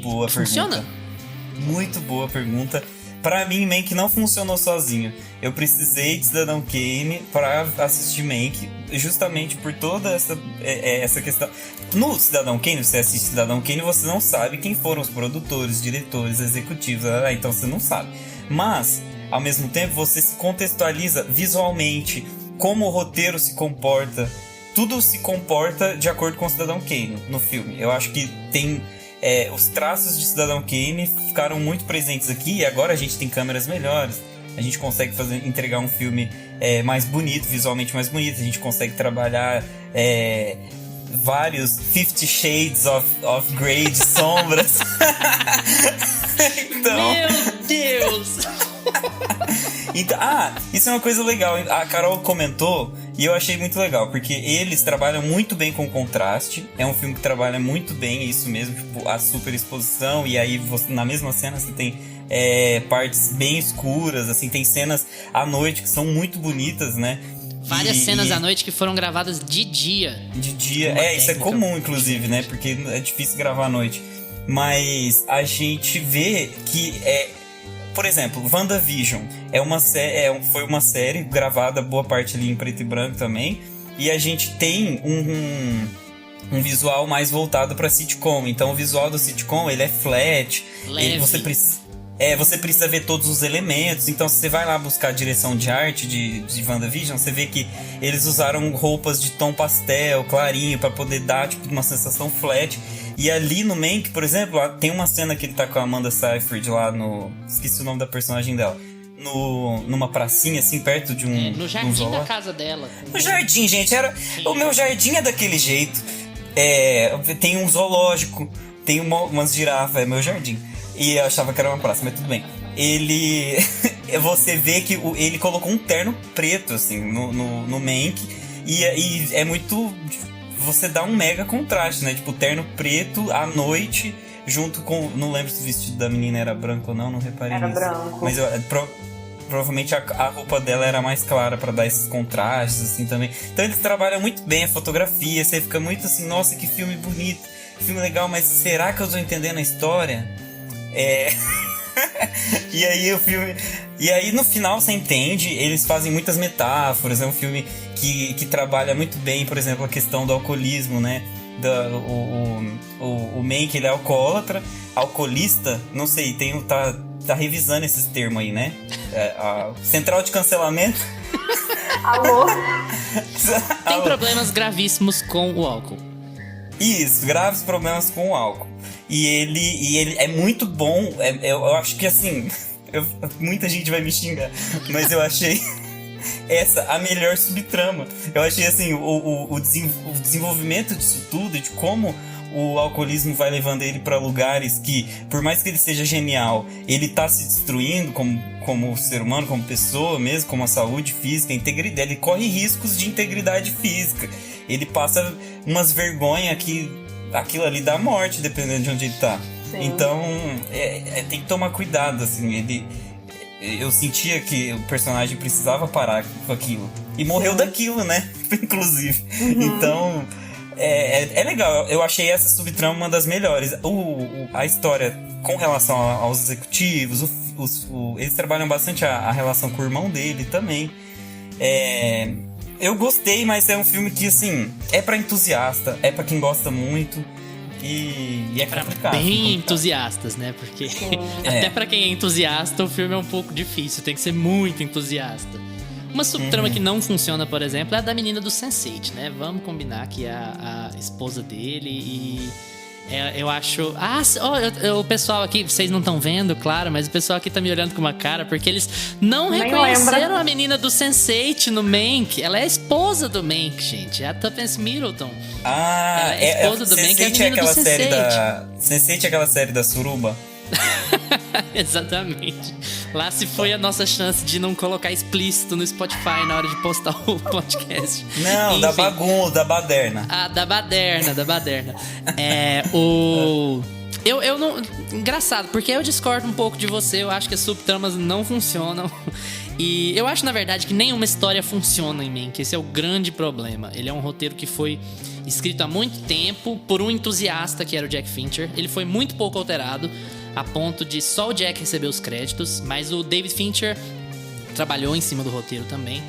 boa funciona? Pergunta. Muito boa pergunta. Pra mim, Mank não funcionou sozinho. Eu precisei de Cidadão Kane pra assistir Mank, justamente por toda essa questão. No Cidadão Kane, você assiste Cidadão Kane, você não sabe quem foram os produtores, diretores, executivos, então você não sabe. Mas, ao mesmo tempo, você se contextualiza visualmente, como o roteiro se comporta. Tudo se comporta de acordo com o Cidadão Kane no filme. Eu acho que tem... os traços de Cidadão Kane ficaram muito presentes aqui, e agora a gente tem câmeras melhores, a gente consegue entregar um filme mais bonito, visualmente mais bonito, a gente consegue trabalhar vários 50 Shades of Grey de sombras. Então... Meu Deus! Então, isso é uma coisa legal. A Carol comentou e eu achei muito legal, porque eles trabalham muito bem com contraste. É um filme que trabalha muito bem isso mesmo, tipo, a superexposição. E aí, na mesma cena, você tem partes bem escuras, assim, tem cenas à noite que são muito bonitas, né? Várias cenas à noite que foram gravadas de dia. De dia, isso é comum, inclusive, né? Porque é difícil gravar à noite. Mas a gente vê que por exemplo, WandaVision foi uma série gravada boa parte ali em preto e branco também, e a gente tem um visual mais voltado para sitcom. Então o visual do sitcom, ele é flat, você precisa ver todos os elementos. Então se você vai lá buscar a direção de arte de WandaVision, você vê que eles usaram roupas de tom pastel, clarinho, para poder dar tipo uma sensação flat. E ali no Mank, por exemplo, tem uma cena que ele tá com a Amanda Seyfried lá no... Esqueci o nome da personagem dela. Numa pracinha, assim, perto de um... no jardim da casa dela. No jardim, gente. O meu jardim é daquele jeito. Tem um zoológico, tem umas girafas, é meu jardim. E eu achava que era uma praça, mas tudo bem. Você vê que ele colocou um terno preto, assim, no Mank. E é muito... Você dá um mega contraste, né? Tipo, terno preto à noite, junto com... Não lembro se o vestido da menina era branco ou não reparei nisso. Era branco. Mas provavelmente a roupa dela era mais clara pra dar esses contrastes, assim, também. Então eles trabalham muito bem a fotografia, você fica muito assim, nossa, que filme bonito, que filme legal, mas será que eu tô entendendo a história? E aí no final você entende, eles fazem muitas metáforas, é um filme que trabalha muito bem, por exemplo, a questão do alcoolismo, né? O Mank, ele é alcoolista, não sei, tá revisando esses termos aí, né? A central de cancelamento. Alô? Tem problemas gravíssimos com o álcool. Isso, graves problemas com o álcool. E ele é muito bom. Eu acho que assim, muita gente vai me xingar, mas eu achei essa a melhor subtrama. Eu achei assim, o desenvolvimento disso tudo, de como o alcoolismo vai levando ele para lugares que, por mais que ele seja genial, ele tá se destruindo como ser humano, como pessoa mesmo, como a saúde física, a integridade. Ele corre riscos de integridade física. Ele passa umas vergonhas que aquilo ali dá morte, dependendo de onde ele tá. Sim. Então, tem que tomar cuidado, assim. Eu sentia que o personagem precisava parar com aquilo. E morreu daquilo, né? Inclusive. Então, é legal. Eu achei essa subtrama uma das melhores. A história com relação aos executivos, eles trabalham bastante a relação com o irmão dele também. Eu gostei, mas é um filme que, assim, é pra entusiasta, é pra quem gosta muito e é complicado. Bem entusiastas, né? Porque até pra quem é entusiasta, o filme é um pouco difícil, tem que ser muito entusiasta. Uma subtrama que não funciona, por exemplo, é a da menina do Sense8, né? Vamos combinar que é a esposa dele e... eu acho... o pessoal aqui, vocês não estão vendo, claro, mas o pessoal aqui tá me olhando com uma cara, porque eles não reconheceram a menina do Sense8 no Mank. Ela é a esposa do Mank, gente. É a Tuppence Middleton. Ela é a esposa do Mank, é a menina do Sense8. Sense8 é aquela série da Suruba? Exatamente. Lá se foi a nossa chance de não colocar explícito no Spotify na hora de postar o podcast. Não, enfim. Da baderna. Da baderna. Eu não... Engraçado, porque eu discordo um pouco de você. Eu acho que as subtramas não funcionam. E eu acho, na verdade, que nenhuma história funciona em Mank. Esse é o grande problema. Ele é um roteiro que foi escrito há muito tempo por um entusiasta, que era o Jack Fincher. Ele foi muito pouco alterado, a ponto de só o Jack receber os créditos. Mas o David Fincher trabalhou em cima do roteiro também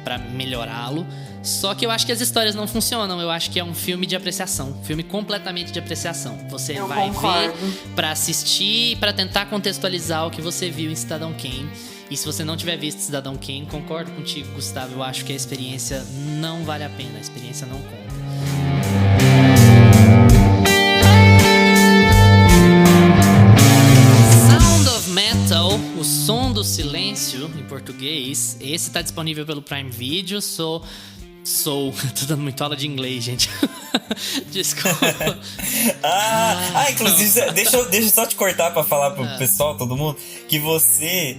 pra melhorá-lo. Só que eu acho que as histórias não funcionam. Eu acho que é um filme de apreciação. Filme completamente de apreciação. Você vai ver pra assistir, pra tentar contextualizar o que você viu em Cidadão Kane. E se você não tiver visto Cidadão Kane, concordo contigo, Gustavo. Eu acho que a experiência não vale a pena. A experiência não conta. Sound of Metal, o som do silêncio em português. Esse tá disponível pelo Prime Video. Soul. Tô dando muito aula de inglês, gente. Desculpa. Inclusive, deixa eu só te cortar pra falar pro pessoal, todo mundo, que você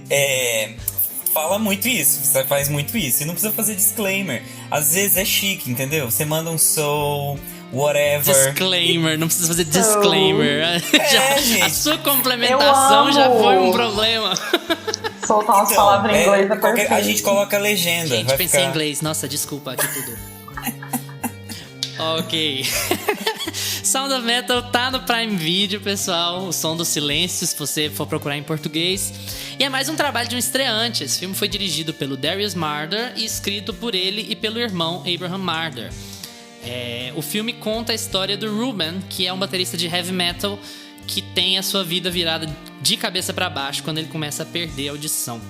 fala muito isso, você faz muito isso. E não precisa fazer disclaimer. Às vezes é chique, entendeu? Você manda um soul, whatever. Disclaimer, não precisa fazer disclaimer. Gente. A sua complementação já foi um problema. Soltar umas palavras em inglês é perfeito. A gente coloca a legenda. Gente, pensei em inglês. Nossa, desculpa aqui tudo. Ok. Sound of Metal tá no Prime Video, pessoal. O Som do Silêncio, se você for procurar em português. E é mais um trabalho de um estreante. Esse filme foi dirigido pelo Darius Marder e escrito por ele e pelo irmão Abraham Marder. O filme conta a história do Ruben, que é um baterista de heavy metal que tem a sua vida virada de cabeça pra baixo quando ele começa a perder a audição.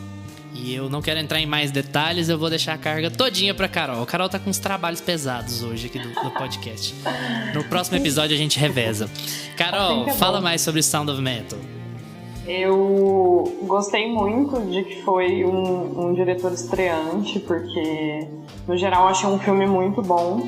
E eu não quero entrar em mais detalhes, eu vou deixar a carga todinha pra Carol. A Carol tá com uns trabalhos pesados hoje aqui do podcast. No próximo episódio a gente reveza. Carol, fala mais sobre Sound of Metal. Eu gostei muito de que foi um diretor estreante, porque no geral eu achei um filme muito bom.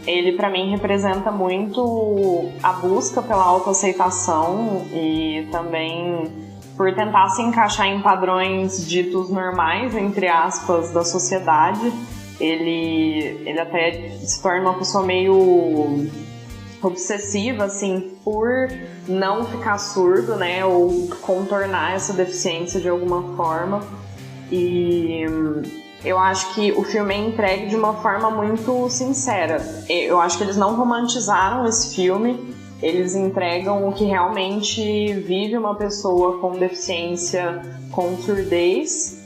Ele pra mim representa muito a busca pela autoaceitação e também por tentar se encaixar em padrões ditos normais, entre aspas, da sociedade. Ele até se torna uma pessoa meio obsessiva, assim, por não ficar surdo, né, ou contornar essa deficiência de alguma forma. E eu acho que o filme é entregue de uma forma muito sincera. Eu acho que eles não romantizaram esse filme, eles entregam o que realmente vive uma pessoa com deficiência, com surdez.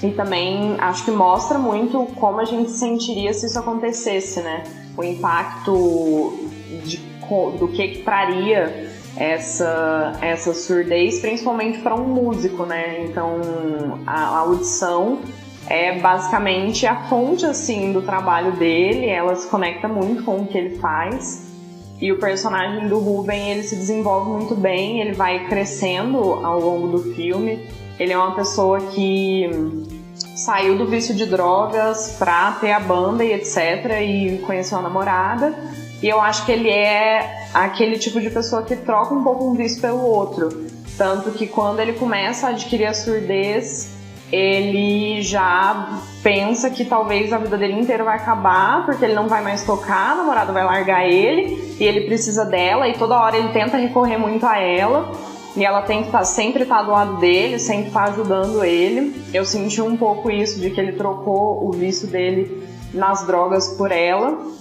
E também acho que mostra muito como a gente se sentiria se isso acontecesse, né? O impacto do que traria essa surdez, principalmente para um músico, né? Então, a audição é basicamente a fonte, assim, do trabalho dele, ela se conecta muito com o que ele faz. E o personagem do Ruben, ele se desenvolve muito bem, ele vai crescendo ao longo do filme. Ele é uma pessoa que saiu do vício de drogas pra ter a banda e etc, e conheceu a namorada. E eu acho que ele é aquele tipo de pessoa que troca um pouco um vício pelo outro. Tanto que quando ele começa a adquirir a surdez, ele já pensa que talvez a vida dele inteira vai acabar, porque ele não vai mais tocar, a namorada vai largar ele, e ele precisa dela, e toda hora ele tenta recorrer muito a ela, e ela tem que sempre estar do lado dele, sempre estar ajudando ele. Eu senti um pouco isso, de que ele trocou o vício dele nas drogas por ela.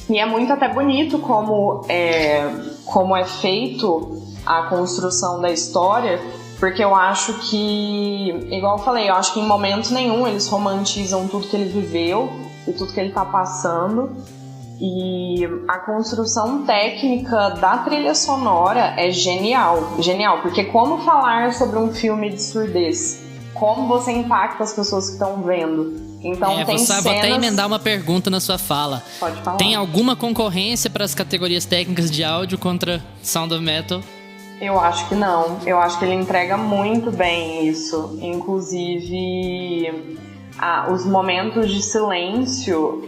E é muito até bonito como é feito a construção da história, porque eu acho que, igual eu falei, eu acho que em momento nenhum eles romantizam tudo que ele viveu e tudo que ele tá passando. E a construção técnica da trilha sonora é genial, porque como falar sobre um filme de surdez? Como você impacta as pessoas que estão vendo? Então tem cenas... Vou até emendar uma pergunta na sua fala. Pode falar. Tem alguma concorrência para as categorias técnicas de áudio contra Sound of Metal? Eu acho que não. Eu acho que ele entrega muito bem isso. Inclusive, os momentos de silêncio,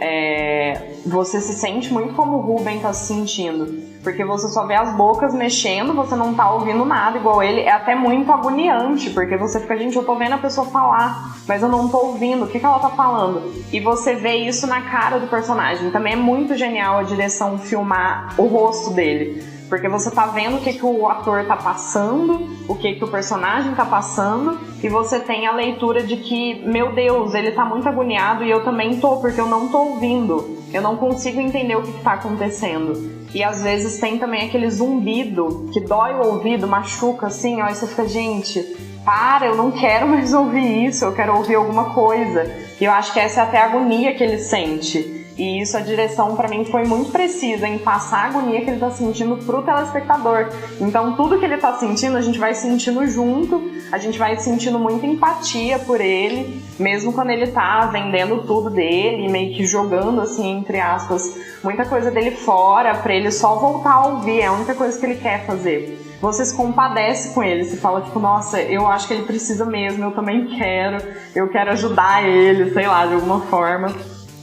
você se sente muito como o Ruben tá se sentindo. Porque você só vê as bocas mexendo, você não tá ouvindo nada igual ele. É até muito agoniante, porque você fica, gente, eu tô vendo a pessoa falar, mas eu não tô ouvindo, o que ela tá falando? E você vê isso na cara do personagem. Também é muito genial a direção filmar o rosto dele. Porque você tá vendo o que o ator tá passando, o que o personagem tá passando, e você tem a leitura de que, meu Deus, ele tá muito agoniado e eu também tô, porque eu não tô ouvindo. Eu não consigo entender o que tá acontecendo. E às vezes tem também aquele zumbido que dói o ouvido, machuca assim, ó, e você fica, gente, para, eu não quero mais ouvir isso, eu quero ouvir alguma coisa. E eu acho que essa é até a agonia que ele sente. E isso, a direção pra mim foi muito precisa em passar a agonia que ele tá sentindo pro telespectador. Então tudo que ele tá sentindo, a gente vai sentindo junto, a gente vai sentindo muita empatia por ele, mesmo quando ele tá vendendo tudo dele, meio que jogando, assim, entre aspas, muita coisa dele fora, pra ele só voltar a ouvir, é a única coisa que ele quer fazer. você se compadece com ele, você fala tipo, nossa, eu acho que ele precisa mesmo, eu também quero, eu quero ajudar ele, sei lá, de alguma forma.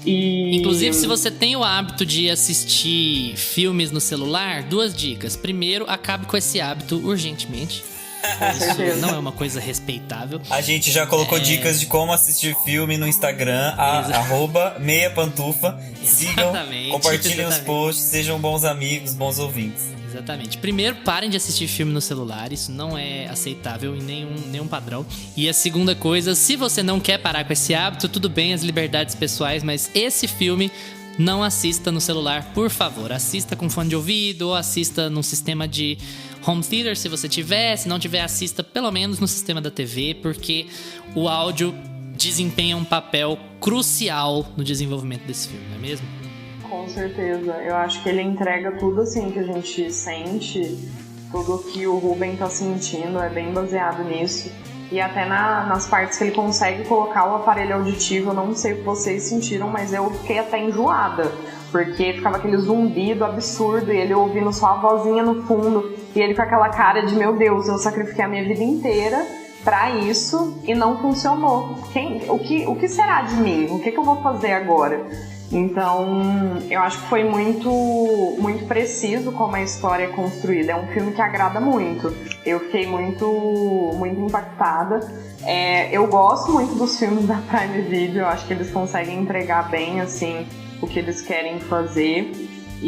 E... Inclusive, se você tem o hábito de assistir filmes no celular, 2 dicas. Primeiro, acabe com esse hábito urgentemente. Isso não é uma coisa respeitável. A gente já colocou dicas de como assistir filme no Instagram, @meiapantufa. Sigam, compartilhem os posts, sejam bons amigos, bons ouvintes. Exatamente. Primeiro, parem de assistir filme no celular. Isso não é aceitável em nenhum padrão. E a segunda coisa, se você não quer parar com esse hábito, tudo bem, as liberdades pessoais, mas esse filme não assista no celular, por favor. Assista com fone de ouvido ou assista num sistema de home theater, se você tiver. Se não tiver, assista pelo menos no sistema da TV, porque o áudio desempenha um papel crucial no desenvolvimento desse filme, não é mesmo? Com certeza. Eu acho que ele entrega tudo assim que a gente sente, tudo que o Ruben tá sentindo é bem baseado nisso. E até nas partes que ele consegue colocar o aparelho auditivo, eu não sei o que vocês sentiram, mas eu fiquei até enjoada. Porque ficava aquele zumbido absurdo e ele ouvindo só a vozinha no fundo. E ele com aquela cara de, meu Deus, eu sacrifiquei a minha vida inteira pra isso e não funcionou. O que será de mim? O que eu vou fazer agora? Então, eu acho que foi muito, muito preciso como a história é construída. É um filme que agrada muito. Eu fiquei muito, muito impactada. Eu gosto muito dos filmes da Prime Video. Eu acho que eles conseguem entregar bem, assim, o que eles querem fazer.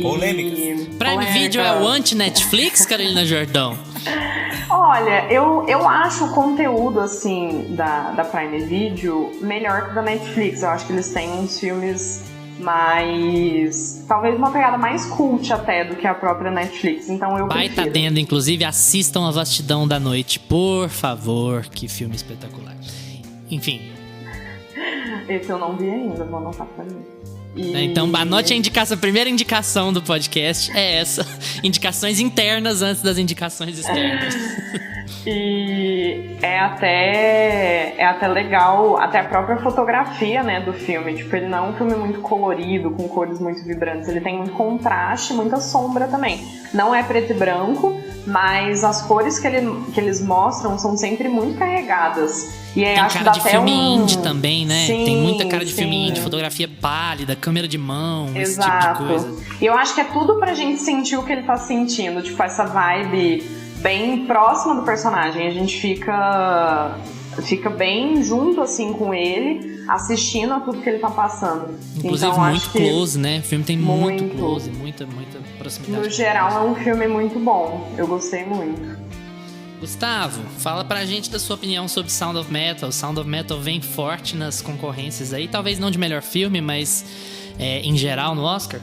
Polêmicas. Prime Video é o anti-Netflix, Carolina Jordão? Olha, eu acho o conteúdo, assim, da Prime Video melhor que o da Netflix. Eu acho que eles têm uns filmes mais... talvez uma pegada mais cult até do que a própria Netflix. Então eu Vai tá dentro, inclusive, assistam A Vastidão da Noite, por favor. Que filme espetacular. Enfim. Esse eu não vi ainda, vou anotar pra mim. Então, anote a primeira indicação do podcast é essa. Indicações internas antes das indicações externas. E é até legal, até a própria fotografia, né, do filme. Tipo, ele não é um filme muito colorido, com cores muito vibrantes. Ele tem muito contraste, muita sombra também. Não é preto e branco, mas as cores que eles mostram são sempre muito carregadas. E tem cara de filme indie também, né? Sim, tem muita cara de sim. filme indie, fotografia pálida, câmera de mão, Exato. esse tipo de coisa. E eu acho que é tudo pra gente sentir o que ele tá sentindo. Tipo, essa vibe bem próxima do personagem. A gente fica bem junto, assim, com ele, assistindo a tudo que ele tá passando. Inclusive, então, muito close, né? O filme tem muito close, muita proximidade. No geral, é um filme muito bom. Eu gostei muito. Gustavo, fala pra gente da sua opinião sobre Sound of Metal. Sound of Metal vem forte nas concorrências aí, talvez não de melhor filme, mas em geral no Oscar.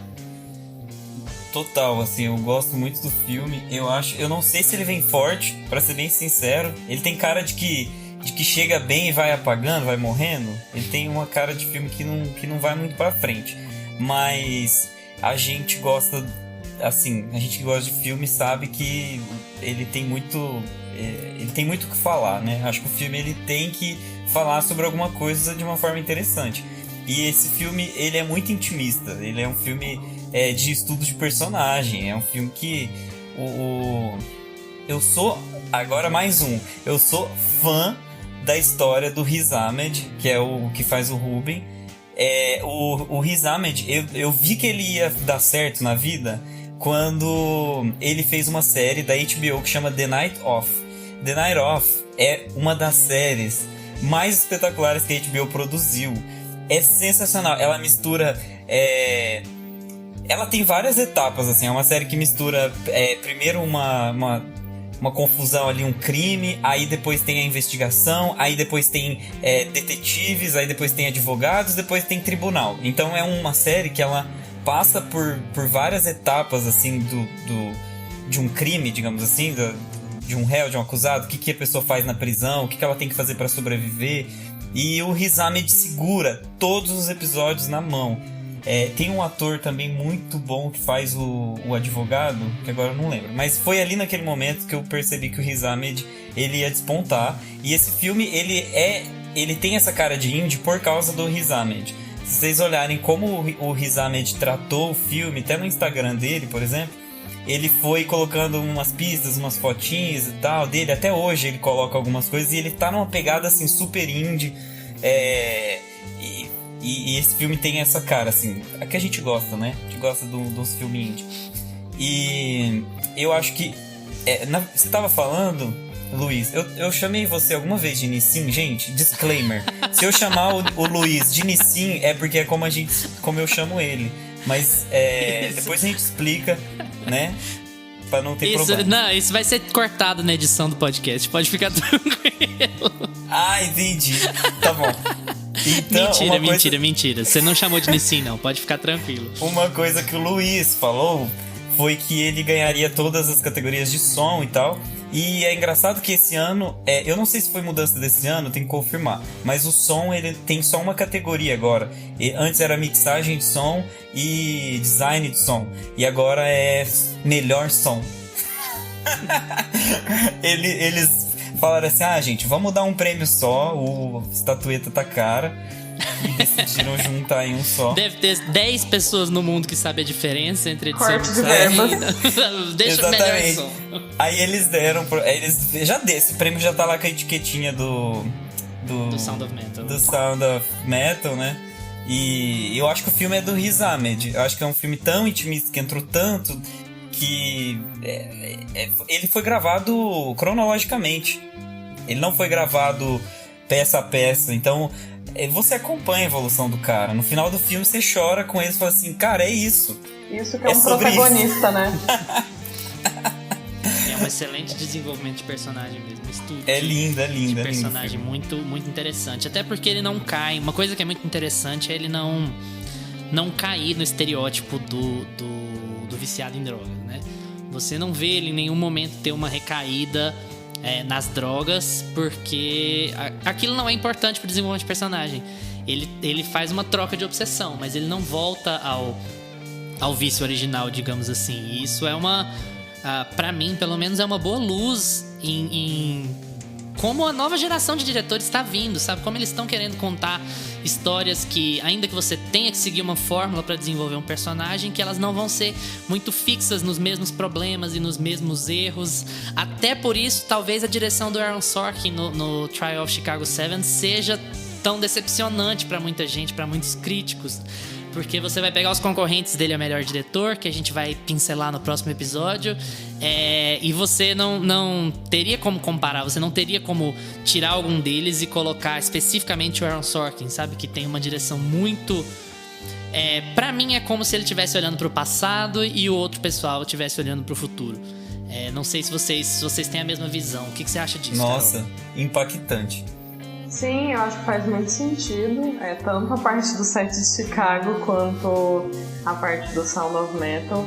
Total, assim, eu gosto muito do filme. Eu não sei se ele vem forte, pra ser bem sincero. Ele tem cara de que chega bem e vai apagando, vai morrendo. Ele tem uma cara de filme que não vai muito pra frente. Mas a gente gosta, assim, a gente que gosta de filme sabe que ele tem muito o que falar, né? Acho que o filme ele tem que falar sobre alguma coisa de uma forma interessante. E esse filme, ele é muito intimista. Ele é um filme de estudo de personagem. É um filme que eu sou, agora mais um, eu sou fã da história do Riz Ahmed, que é o que faz o Ruben. O Riz Ahmed, eu vi que ele ia dar certo na vida quando ele fez uma série da HBO que chama The Night Of. The Night Of é uma das séries mais espetaculares que a HBO produziu. É sensacional. Ela mistura... Ela tem várias etapas, assim. É uma série que mistura primeiro uma confusão ali, um crime, aí depois tem a investigação, aí depois tem detetives, aí depois tem advogados, depois tem tribunal. Então é uma série que ela passa por várias etapas, assim, de um crime, digamos assim, de um réu, de um acusado, o que a pessoa faz na prisão, o que ela tem que fazer para sobreviver. E o Riz Ahmed segura todos os episódios na mão. Tem um ator também muito bom que faz o advogado, que agora eu não lembro. Mas foi ali naquele momento que eu percebi que o Riz Ahmed ele ia despontar. E esse filme ele tem essa cara de indie por causa do Riz Ahmed. Se vocês olharem como o Riz Ahmed tratou o filme, até no Instagram dele, por exemplo, ele foi colocando umas pistas, umas fotinhas e tal dele. Até hoje ele coloca algumas coisas e ele tá numa pegada assim super indie. E esse filme tem essa cara, assim, a que a gente gosta, né? A gente gosta dos filmes indie. E eu acho que... você tava falando, Luiz, eu chamei você alguma vez de Nissin, gente, disclaimer. Se eu chamar o Luiz de Nissin, é porque é como eu chamo ele. Mas depois a gente explica, né? Pra não ter problema. Não, isso vai ser cortado na edição do podcast, pode ficar tranquilo. Ah, entendi. Tá bom. Então, Mentira. Você não chamou de Nissin, não. Pode ficar tranquilo. Uma coisa que o Luiz falou foi que ele ganharia todas as categorias de som e tal. E é engraçado que esse ano... eu não sei se foi mudança desse ano, tem que confirmar. Mas o som, ele tem só uma categoria agora. Antes era mixagem de som e design de som. E agora é melhor som. Eles... falaram assim, gente, vamos dar um prêmio só, o estatueta tá cara. E decidiram juntar em um só. Deve ter 10 pessoas no mundo que sabem a diferença entre edição Corte e de mixagem. Deixa o melhor som. Aí eles deram... esse prêmio já tá lá com a etiquetinha do Sound of Metal. Do Sound of Metal, né? E eu acho que o filme é do Riz Ahmed. Eu acho que é um filme tão intimista, que entrou tanto... que ele foi gravado cronologicamente. Ele não foi gravado peça a peça. Então você acompanha a evolução do cara. No final do filme você chora com ele e fala assim, cara, é isso. Isso que é um protagonista, né? É um excelente desenvolvimento de personagem mesmo. Estudo é lindo. De personagem muito, muito interessante. Até porque ele não cai. Uma coisa que é muito interessante é ele não cair no estereótipo do viciado em drogas, né? Você não vê ele em nenhum momento ter uma recaída nas drogas, porque aquilo não é importante pro desenvolvimento de personagem. Ele faz uma troca de obsessão, mas ele não volta ao vício original, digamos assim. E isso é pra mim, pelo menos, é uma boa luz em como a nova geração de diretores está vindo, sabe? Como eles estão querendo contar histórias que, ainda que você tenha que seguir uma fórmula para desenvolver um personagem, que elas não vão ser muito fixas nos mesmos problemas e nos mesmos erros. Até por isso, talvez a direção do Aaron Sorkin no Trial of Chicago 7 seja tão decepcionante para muita gente, para muitos críticos. Porque você vai pegar os concorrentes dele a melhor diretor, que a gente vai pincelar no próximo episódio, e você não teria como comparar, você não teria como tirar algum deles e colocar especificamente o Aaron Sorkin, sabe? Que tem uma direção muito... pra mim é como se ele estivesse olhando pro passado e o outro pessoal estivesse olhando pro futuro. Não sei se vocês têm a mesma visão. O que você acha disso, Nossa, Carol? impactante. Sim, eu acho que faz muito sentido. Tanto a parte do set de Chicago quanto a parte do Sound of Metal.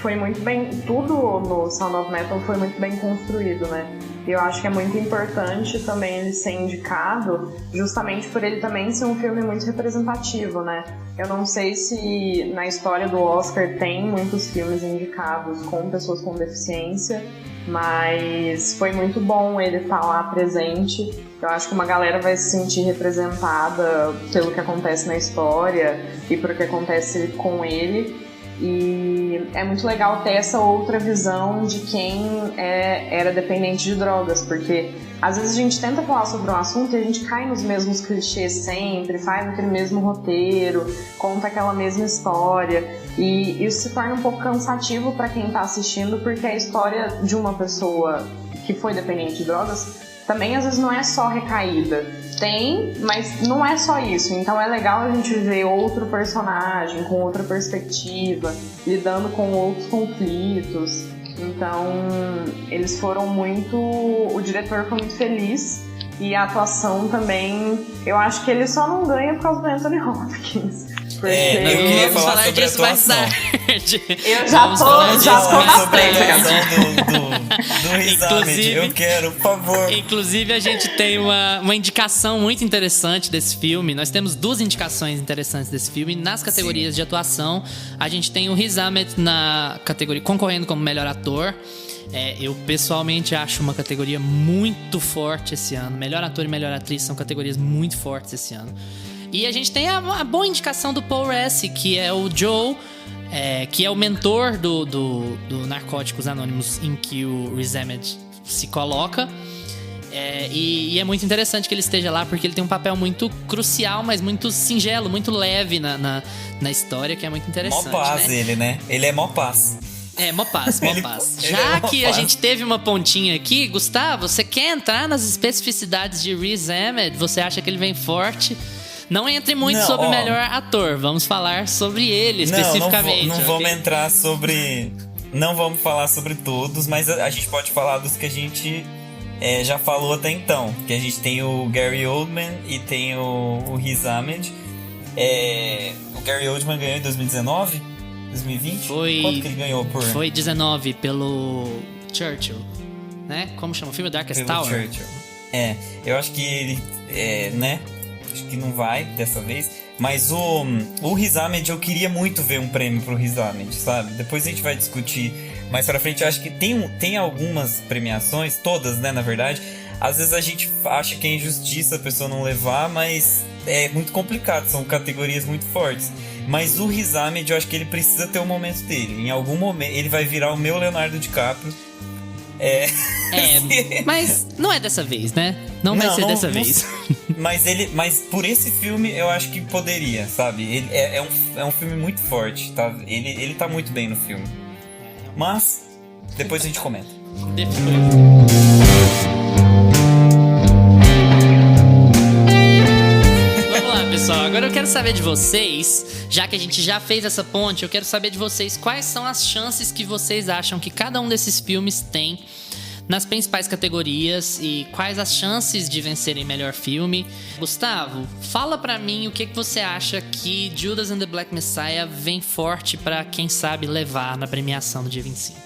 Foi muito bem... Tudo no Sound of Metal foi muito bem construído, né? E eu acho que é muito importante também ele ser indicado, justamente por ele também ser um filme muito representativo, né? Eu não sei se na história do Oscar tem muitos filmes indicados com pessoas com deficiência, mas foi muito bom ele estar lá presente. Eu acho que uma galera vai se sentir representada pelo que acontece na história e pelo que acontece com ele. E é muito legal ter essa outra visão de quem era dependente de drogas, porque às vezes a gente tenta falar sobre um assunto e a gente cai nos mesmos clichês sempre, faz aquele mesmo roteiro, conta aquela mesma história, e isso se torna um pouco cansativo para quem tá assistindo, porque a história de uma pessoa que foi dependente de drogas também às vezes não é só recaída. Tem, mas não é só isso. Então é legal a gente ver outro personagem com outra perspectiva, lidando com outros conflitos. Então eles foram muito... O diretor foi muito feliz. E a atuação também... Eu acho que ele só não ganha por causa do Anthony Hopkins. Porque... eu queria vamos falar sobre disso mais atuação. tarde. Eu já tô na frente, do Riz Ahmed. Eu quero, por favor. Inclusive, a gente tem uma indicação muito interessante desse filme. Nós temos 2 indicações interessantes desse filme. Nas categorias de atuação, a gente tem o Riz Ahmed na categoria concorrendo como melhor ator. Eu pessoalmente acho uma categoria muito forte esse ano. Melhor ator e melhor atriz são categorias muito fortes esse ano. E a gente tem a boa indicação do Paul Raci, que é o Joe que é o mentor do Narcóticos Anônimos, em que o Riz Ahmed se coloca. E é muito interessante que ele esteja lá, porque ele tem um papel muito crucial, mas muito singelo, muito leve na história, que é muito interessante. Mó paz, né? Ele, né? Ele é mó paz. Mó paz, mó paz. Ele Já é mó que a paz. gente teve uma pontinha aqui, Gustavo, você quer entrar nas especificidades de Riz Ahmed? Você acha que ele vem forte? Não entre muito sobre o melhor ator. Vamos falar sobre ele especificamente. Não vamos entrar sobre... Não vamos falar sobre todos, mas a gente pode falar dos que a gente já falou até então. Que a gente tem o Gary Oldman e tem o Riz Ahmed. O Gary Oldman ganhou em 2019? 2020? Quanto que ele ganhou por... Foi 19 pelo Churchill, né? Como chama o filme? Darkest pelo Tower? Churchill. Eu acho que ele... né? Acho que não vai dessa vez. Mas o Riz Ahmed, eu queria muito ver um prêmio pro Riz Ahmed, sabe? Depois a gente vai discutir mais pra frente. Eu acho que tem algumas premiações, todas, né, na verdade. Às vezes a gente acha que é injustiça a pessoa não levar, mas é muito complicado, são categorias muito fortes. Mas o Riz Ahmed, eu acho que ele precisa ter um momento dele. Em algum momento, ele vai virar o meu Leonardo DiCaprio. Mas não é dessa vez, né? Não vai ser dessa vez. Mas por esse filme eu acho que poderia, sabe? Ele é um filme muito forte, tá? Ele tá muito bem no filme. Mas depois a gente comenta. Vamos lá, pessoal. Agora eu quero saber de vocês, já que a gente já fez essa ponte, eu quero saber de vocês quais são as chances que vocês acham que cada um desses filmes tem nas principais categorias e quais as chances de vencerem melhor filme. Gustavo, fala pra mim o que você acha que Judas and the Black Messiah vem forte pra, quem sabe, levar na premiação do dia 25.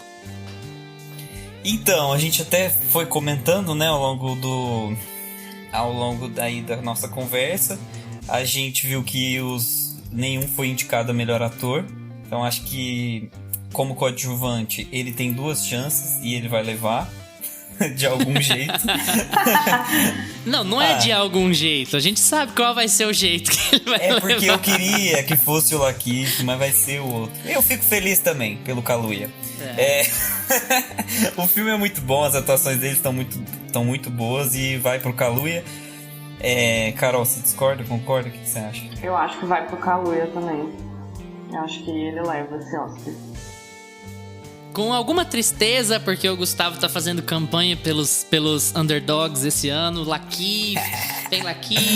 Então, a gente até foi comentando, né, ao longo daí da nossa conversa. A gente viu que nenhum foi indicado a melhor ator. Então acho que, como coadjuvante, ele tem 2 chances e ele vai levar. De algum jeito. Não é de algum jeito. A gente sabe qual vai ser o jeito que ele vai levar. Porque eu queria que fosse o Lakeith, mas vai ser o outro. Eu fico feliz também pelo Kaluuya. O filme é muito bom, as atuações dele estão muito boas e vai pro Kaluuya. Carol, você discorda? Concorda? O que você acha? Eu acho que vai pro Kaluuya também. Eu acho que ele leva esse Oscar. Com alguma tristeza, porque o Gustavo tá fazendo campanha pelos underdogs esse ano. Lakeith,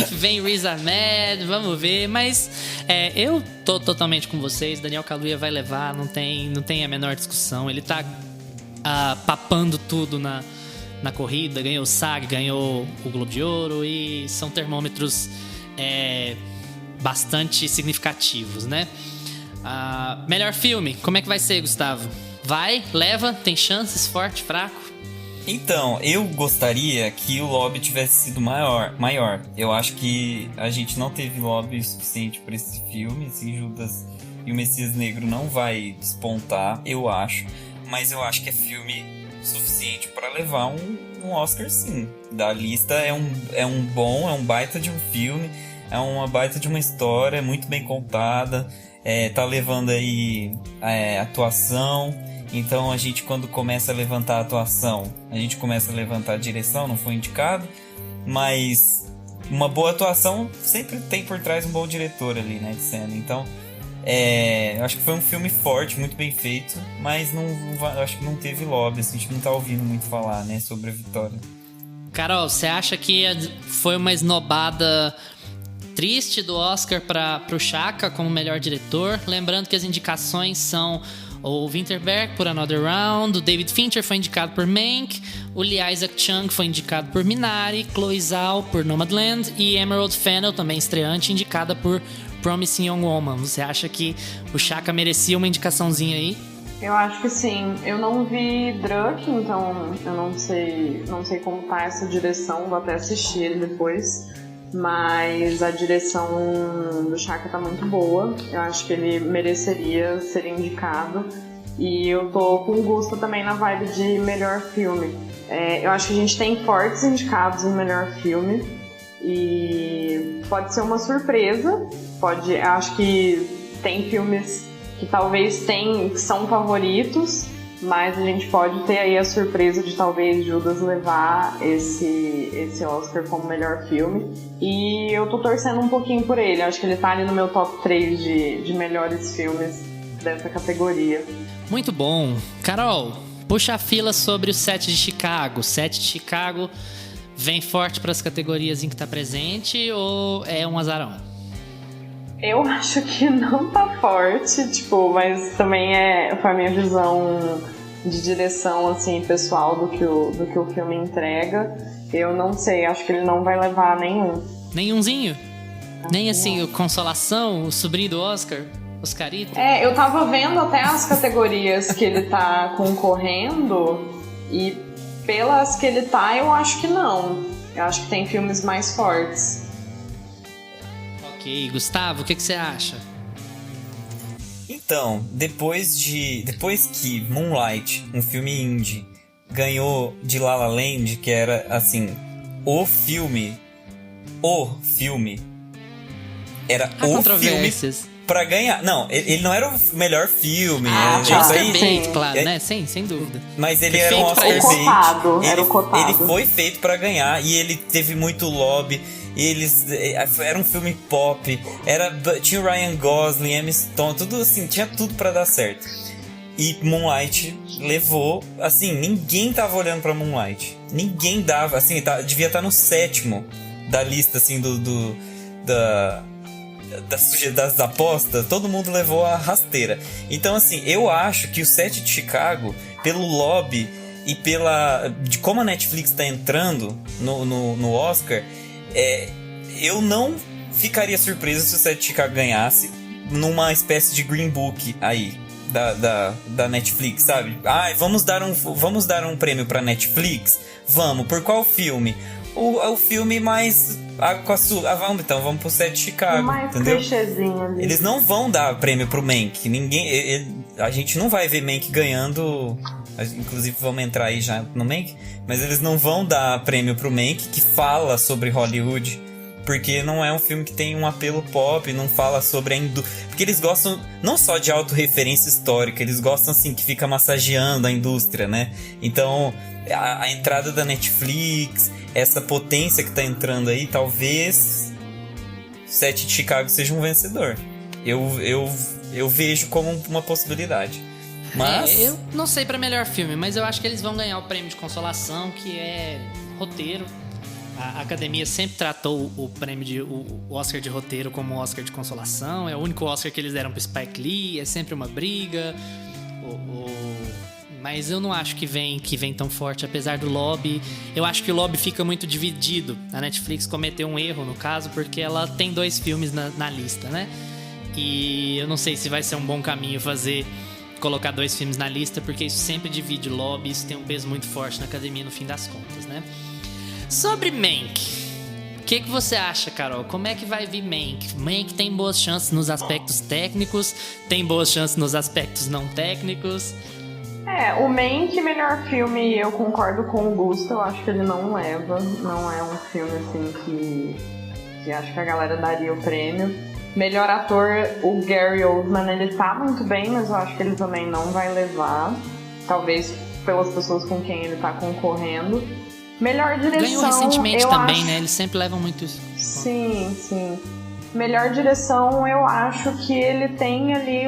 vem Riz Ahmed, vamos ver. Mas eu tô totalmente com vocês. Daniel Kaluuya vai levar, não tem a menor discussão. Ele tá papando tudo na corrida. Ganhou o SAG, ganhou o Globo de Ouro. E são termômetros bastante significativos, né? Melhor filme, como é que vai ser, Gustavo? Vai, leva, tem chances, forte, fraco? Então, eu gostaria que o lobby tivesse sido maior. Eu acho que a gente não teve lobby suficiente para esse filme. Assim, Judas e o Messias Negro não vai despontar, eu acho. Mas eu acho que é filme suficiente para levar um Oscar, sim. Da lista é um baita de um filme, é uma baita de uma história, muito bem contada. Tá levando aí atuação. Então a gente, quando começa a levantar a atuação, a gente começa a levantar a direção. Não foi indicado, mas uma boa atuação sempre tem por trás um bom diretor ali, né, de cena. Então eu acho que foi um filme forte, muito bem feito, mas acho que não teve lobby, assim, a gente não tá ouvindo muito falar, né, sobre a vitória. Carol, você acha que foi uma esnobada triste do Oscar pro Chaka como melhor diretor? Lembrando que as indicações são o Winterberg por Another Round, o David Fincher foi indicado por Mank, o Lee Isaac Chung foi indicado por Minari, Chloe Zhao por Nomadland e Emerald Fennell, também estreante, indicada por Promising Young Woman. Você acha que o Chaka merecia uma indicaçãozinha aí? Eu acho que sim. Eu não vi Druk, então eu não sei como tá essa direção, vou até assistir ele depois. Mas a direção do Chaka tá muito boa. Eu acho que ele mereceria ser indicado. E eu tô com gosto também na vibe de melhor filme. Eu acho que a gente tem fortes indicados em melhor filme. E pode ser uma surpresa. Acho que tem filmes que talvez são favoritos, mas a gente pode ter aí a surpresa de talvez Judas levar esse Oscar como melhor filme. E eu tô torcendo um pouquinho por ele. Acho que ele tá ali no meu top 3 de melhores filmes dessa categoria. Muito bom. Carol, puxa a fila sobre o Sete de Chicago. Sete de Chicago vem forte para as categorias em que tá presente ou é um azarão? Eu acho que não tá forte, mas também foi a minha visão de direção, assim, pessoal do que o filme entrega. Eu não sei, acho que ele não vai levar nenhum. Nenhumzinho? Nem assim, o Consolação, o sobrinho do Oscar? Oscarito? Eu tava vendo até as categorias que ele tá concorrendo e pelas que ele tá, eu acho que não. Eu acho que tem filmes mais fortes. Ok, Gustavo, o que você acha? Então, depois que Moonlight, um filme indie, ganhou de La La Land, que era, assim, o filme, era Há o controvérsias. filme pra ganhar. Não, ele não era o melhor filme. Oscar bait, sim. claro, né? Sem dúvida. Mas ele Foi era um feito pra Oscar isso. bait. Era o cotado. Ele foi feito pra ganhar e ele teve muito lobby. Era um filme pop, tinha o Ryan Gosling, Emma Stone, tudo assim, tinha tudo pra dar certo. E Moonlight levou, assim, ninguém tava olhando pra Moonlight. Ninguém dava, assim, devia estar no 7º da lista, assim, das apostas. Todo mundo levou a rasteira. Então, assim, eu acho que o Sete de Chicago, pelo lobby e de como a Netflix tá entrando no Oscar, eu não ficaria surpreso se o Sete de Chicago ganhasse numa espécie de Green Book aí da Netflix, sabe? Vamos dar um prêmio pra Netflix? Vamos. Por qual filme? O filme mais vamos pro Sete de Chicago, mais entendeu? clichêzinho ali. Eles não vão dar prêmio pro Mank. A gente não vai ver Mank ganhando. Inclusive vamos entrar aí já no Mank. Mas eles não vão dar prêmio pro Mank, que fala sobre Hollywood, porque não é um filme que tem um apelo pop, não fala sobre a indústria. Porque eles gostam não só de autorreferência histórica, eles gostam, assim, que fica massageando a indústria, né? Então, a entrada da Netflix, essa potência que tá entrando aí, talvez Sete de Chicago seja um vencedor. Eu vejo como uma possibilidade. Mas... eu não sei pra melhor filme, mas eu acho que eles vão ganhar o prêmio de consolação, que é roteiro. A Academia sempre tratou o Oscar de roteiro como um Oscar de consolação. É o único Oscar que eles deram pro Spike Lee. É sempre uma briga. Mas eu não acho que vem tão forte, apesar do lobby. Eu acho que o lobby fica muito dividido. A Netflix cometeu um erro, no caso, porque ela tem 2 filmes na lista, né? E eu não sei se vai ser um bom caminho colocar 2 filmes na lista, porque isso sempre divide o lobby. Isso tem um peso muito forte na Academia no fim das contas, né? Sobre Mank, o que você acha, Carol? Como é que vai vir Mank? Mank tem boas chances nos aspectos técnicos, tem boas chances nos aspectos não técnicos. O Mank, melhor filme, eu concordo com o Gusto. Eu acho que ele não leva. Não é um filme, assim, que acho que a galera daria o prêmio. Melhor ator, o Gary Oldman, ele tá muito bem, mas eu acho que ele também não vai levar. Talvez pelas pessoas com quem ele tá concorrendo. Melhor direção, ganhou recentemente também, acho... né? Eles sempre levam muito isso. Sim. Melhor direção, eu acho que ele tem ali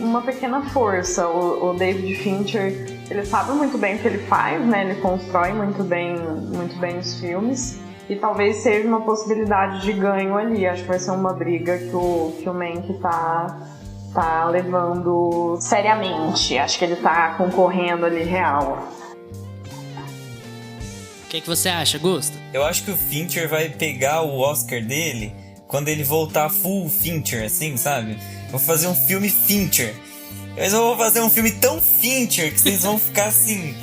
uma pequena força. O David Fincher, ele sabe muito bem o que ele faz, né? Ele constrói muito bem os filmes. E talvez seja uma possibilidade de ganho ali. Acho que vai ser uma briga que o Mank tá levando seriamente. Acho que ele tá concorrendo ali real. O que você acha, Gusto? Eu acho que o Fincher vai pegar o Oscar dele quando ele voltar full Fincher, assim, sabe? Vou fazer um filme Fincher. Mas eu vou fazer um filme tão Fincher que vocês vão ficar assim...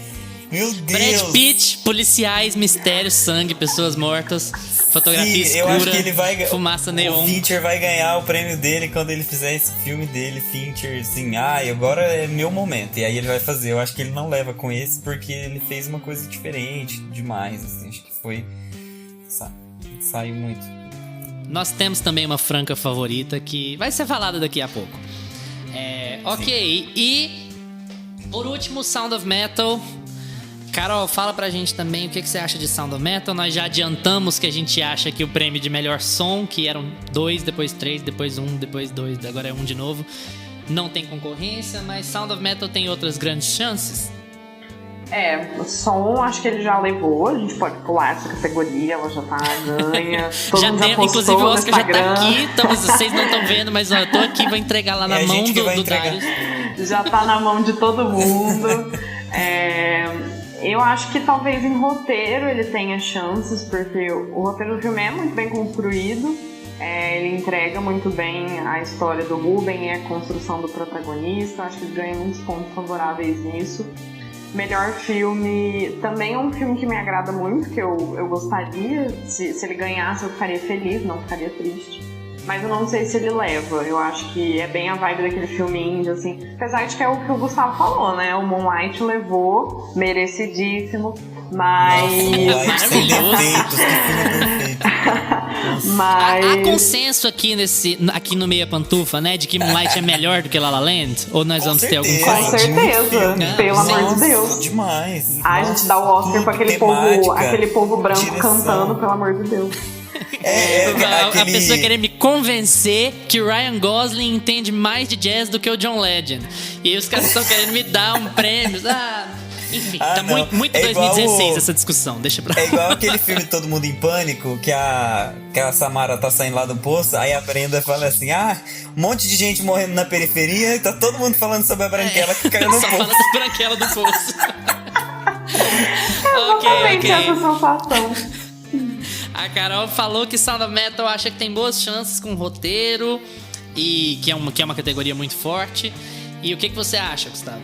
Meu Deus! Brad Pitt, policiais, mistério, sangue, pessoas mortas, fotografia escura, eu acho que ele vai, fumaça neon. O Fincher vai ganhar o prêmio dele quando ele fizer esse filme dele, Fincher, assim, agora é meu momento. E aí ele vai fazer. Eu acho que ele não leva com esse porque ele fez uma coisa diferente demais, assim. Acho que foi... Saiu muito. Nós temos também uma franca favorita que vai ser falada daqui a pouco. Ok, e por último, Sound of Metal. Carol, fala pra gente também o que você acha de Sound of Metal. Nós já adiantamos que a gente acha que o prêmio de melhor som, que eram 2, depois 3, depois 1, depois 2, agora é 1 de novo, não tem concorrência, mas Sound of Metal tem outras grandes chances? O som acho que ele já levou, a gente pode pular essa categoria, ela já tá ganha. Todo mundo já postou, inclusive o Oscar já tá aqui, vocês não estão vendo, mas ó, eu tô aqui, vou entregar lá na mão do Darius. Já tá na mão de todo mundo. Eu acho que talvez em roteiro ele tenha chances, porque o roteiro do filme é muito bem construído, ele entrega muito bem a história do Ruben e a construção do protagonista, acho que ele ganha muitos pontos favoráveis nisso. Melhor filme, também é um filme que me agrada muito, que eu gostaria, se ele ganhasse eu ficaria feliz, não ficaria triste. Mas eu não sei se ele leva, eu acho que é bem a vibe daquele filme indie, assim. Apesar de que é o que o Gustavo falou, né? O Moonlight levou, merecidíssimo, mas... Moonlight sem defeitos, que filme perfeito. Mas... Há consenso aqui no Meia Pantufa, né? De que Moonlight é melhor do que La La Land? Ou nós vamos ter algum fight? Com certeza, pelo amor de Deus. Demais. A gente dá o Oscar pra aquele povo branco cantando, pelo amor de Deus. A pessoa querer me convencer que o Ryan Gosling entende mais de jazz do que o John Legend. E aí os caras estão querendo me dar um prêmio. Enfim, tá muito 2016 essa discussão, deixa pra lá. É igual aquele filme Todo Mundo em Pânico, que a Samara tá saindo lá do poço, aí a Brenda fala assim, um monte de gente morrendo na periferia, e tá todo mundo falando sobre a branquela que caiu no poço. Só fala da branquela do poço. Exatamente essa sensação. A Carol falou que Sound of Metal acha que tem boas chances com o roteiro e que é uma categoria muito forte. E o que você acha, Gustavo?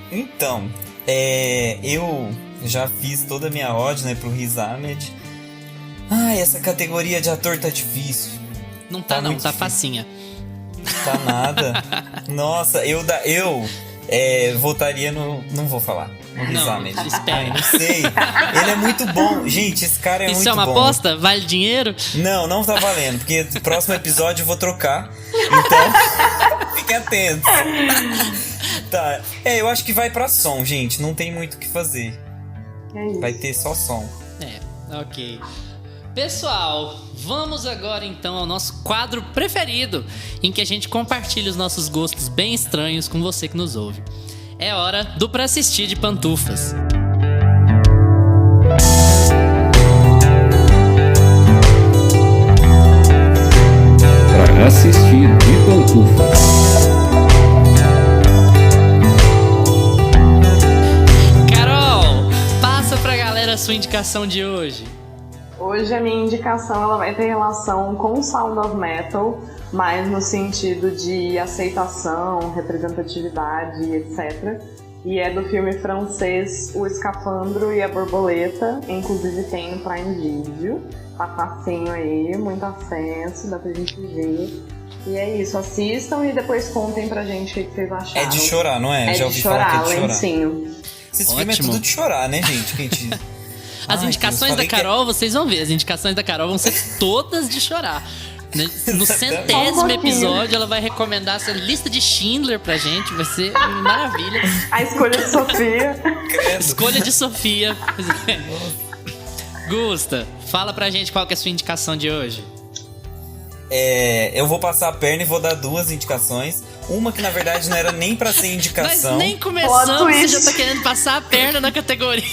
Então, eu já fiz toda a minha ode, né, pro Riz Ahmed. Essa categoria de ator tá difícil. Não tá facinha. Tá nada. Nossa, eu votaria no... Não vou falar. No Riz Ahmed. Não sei. Ele é muito bom. Gente, esse cara é muito bom. Isso é uma aposta? Vale dinheiro? Não tá valendo. Porque no próximo episódio eu vou trocar. Então, fiquem atentos. Tá. Eu acho que vai pra som, gente. Não tem muito o que fazer. Vai ter só som. Ok. Pessoal, vamos agora então ao nosso quadro preferido, em que a gente compartilha os nossos gostos bem estranhos com você que nos ouve. É hora do Pra Assistir de Pantufas. Pra assistir de Pantufas. Carol, passa pra galera a sua indicação de hoje. Hoje a minha indicação ela vai ter relação com Sound of Metal, mas no sentido de aceitação, representatividade, etc. E é do filme francês O Escafandro e a Borboleta, inclusive tem no Prime Video. Tá facinho aí, muito acesso, dá pra gente ver. E é isso, assistam e depois contem pra gente o que vocês acharam. É de chorar, não é? Já ouvi falar que é de chorar. Lencinho. Esse filme é tudo de chorar, né, gente? Que a gente... As indicações da Carol, vocês vão ver, as indicações da Carol vão ser todas de chorar. No 100º episódio, ela vai recomendar essa lista de Schindler pra gente, vai ser maravilha. A escolha de Sofia. Escolha de Sofia. Gusta, fala pra gente qual que é a sua indicação de hoje. Eu vou passar a perna e vou dar 2 indicações. Uma que na verdade não era nem pra ser indicação. Mas nem começamos, você já tá querendo passar a perna na categoria.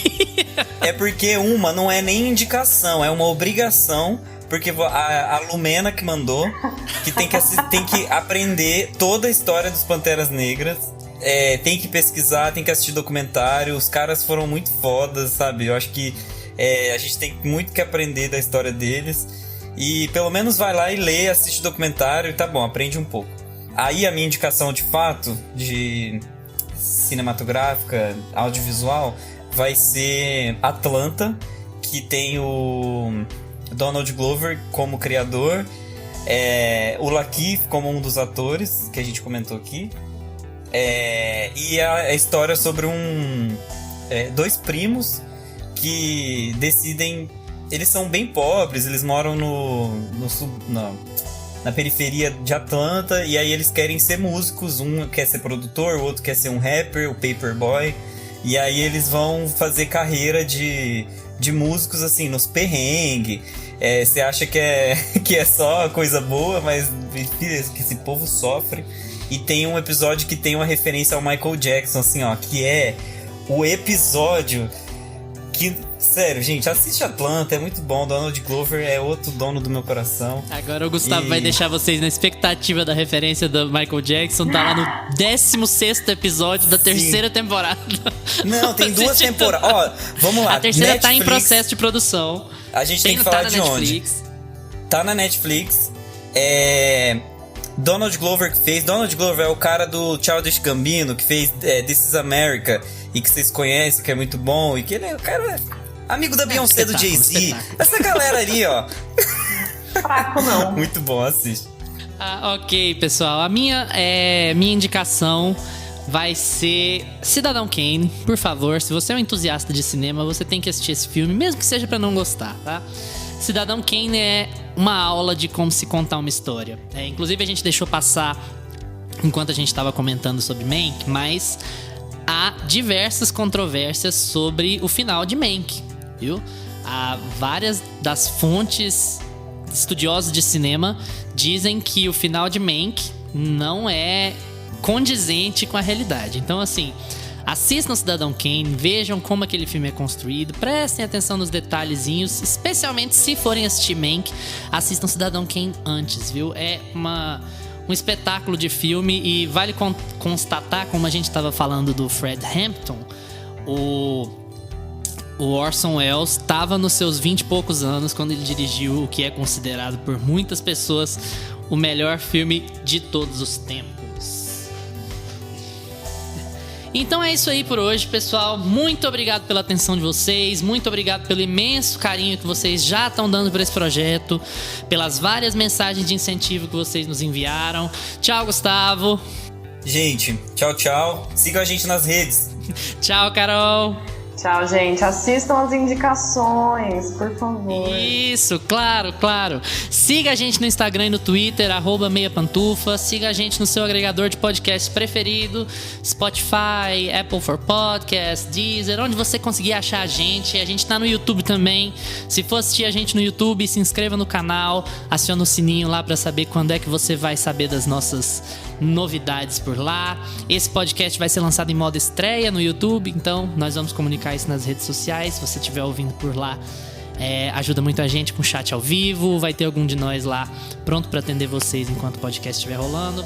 É porque uma não é nem indicação, é uma obrigação. Porque a Lumena que mandou, que tem que aprender toda a história dos Panteras Negras. Tem que pesquisar, tem que assistir documentário. Os caras foram muito fodas, sabe? Eu acho que a gente tem muito que aprender da história deles. E pelo menos vai lá e lê, assiste documentário e tá bom, aprende um pouco. Aí a minha indicação de fato, de cinematográfica, audiovisual, vai ser Atlanta, que tem o Donald Glover como criador, o Lakeith como um dos atores, que a gente comentou aqui. E a história sobre dois primos que decidem... Eles são bem pobres, eles moram na periferia de Atlanta, e aí eles querem ser músicos, um quer ser produtor, o outro quer ser um rapper, o Paperboy, e aí eles vão fazer carreira de músicos, assim, nos perrengues. Você acha que é só coisa boa, mas que esse povo sofre. E tem um episódio que tem uma referência ao Michael Jackson, assim, ó, que é o episódio que... Sério, gente, assiste Atlanta, é muito bom. Donald Glover é outro dono do meu coração. Agora o Gustavo vai deixar vocês na expectativa da referência do Michael Jackson. Tá lá no 16º episódio da terceira temporada. Não, tem 2 temporadas. Ó, vamos lá. A terceira Netflix, tá em processo de produção. A gente tem que falar de onde? Tá na Netflix. Donald Glover que fez. Donald Glover é o cara do Childish Gambino, que fez This Is America, e que vocês conhecem, que é muito bom, e que ele é o cara... Amigo da Beyoncé, do Jay-Z. Essa galera ali, ó. Fraco não. Muito bom, assiste. Ok, pessoal. A minha indicação vai ser Cidadão Kane. Por favor, se você é um entusiasta de cinema, você tem que assistir esse filme, mesmo que seja pra não gostar, tá? Cidadão Kane é uma aula de como se contar uma história. Inclusive, a gente deixou passar enquanto a gente estava comentando sobre Mank, mas há diversas controvérsias sobre o final de Mank, viu? Há várias das fontes estudiosas de cinema dizem que o final de Mank não é condizente com a realidade. Então, assim, assistam Cidadão Kane, vejam como aquele filme é construído, prestem atenção nos detalhezinhos, especialmente se forem assistir Mank, assistam Cidadão Kane antes, viu? É um espetáculo de filme e vale constatar, como a gente estava falando do Fred Hampton, o Orson Welles estava nos seus 20 e poucos anos quando ele dirigiu o que é considerado por muitas pessoas o melhor filme de todos os tempos. Então é isso aí por hoje, pessoal. Muito obrigado pela atenção de vocês. Muito obrigado pelo imenso carinho que vocês já estão dando para esse projeto, pelas várias mensagens de incentivo que vocês nos enviaram. Tchau, Gustavo. Gente, tchau, tchau. Sigam a gente nas redes. Tchau, Carol. Tchau, gente. Assistam as indicações, por favor. Isso, claro. Siga a gente no Instagram e no Twitter, @meiapantufa. Siga a gente no seu agregador de podcast preferido, Spotify, Apple for Podcasts, Deezer, onde você conseguir achar a gente. A gente tá no YouTube também. Se for assistir a gente no YouTube, se inscreva no canal, aciona o sininho lá pra saber quando é que você vai saber das nossas novidades por lá. Esse podcast vai ser lançado em modo estreia no YouTube, então nós vamos comunicar isso nas redes sociais. Se você estiver ouvindo por lá, ajuda muito a gente com o chat ao vivo. Vai ter algum de nós lá pronto para atender vocês enquanto o podcast estiver rolando.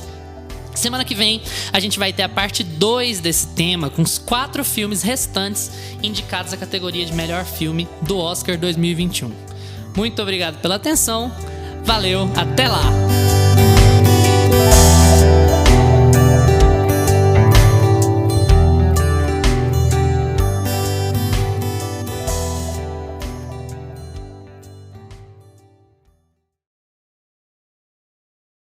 Semana que vem a gente vai ter a parte 2 desse tema, com os 4 filmes restantes indicados à categoria de melhor filme do Oscar 2021. Muito obrigado pela atenção. Valeu, até lá!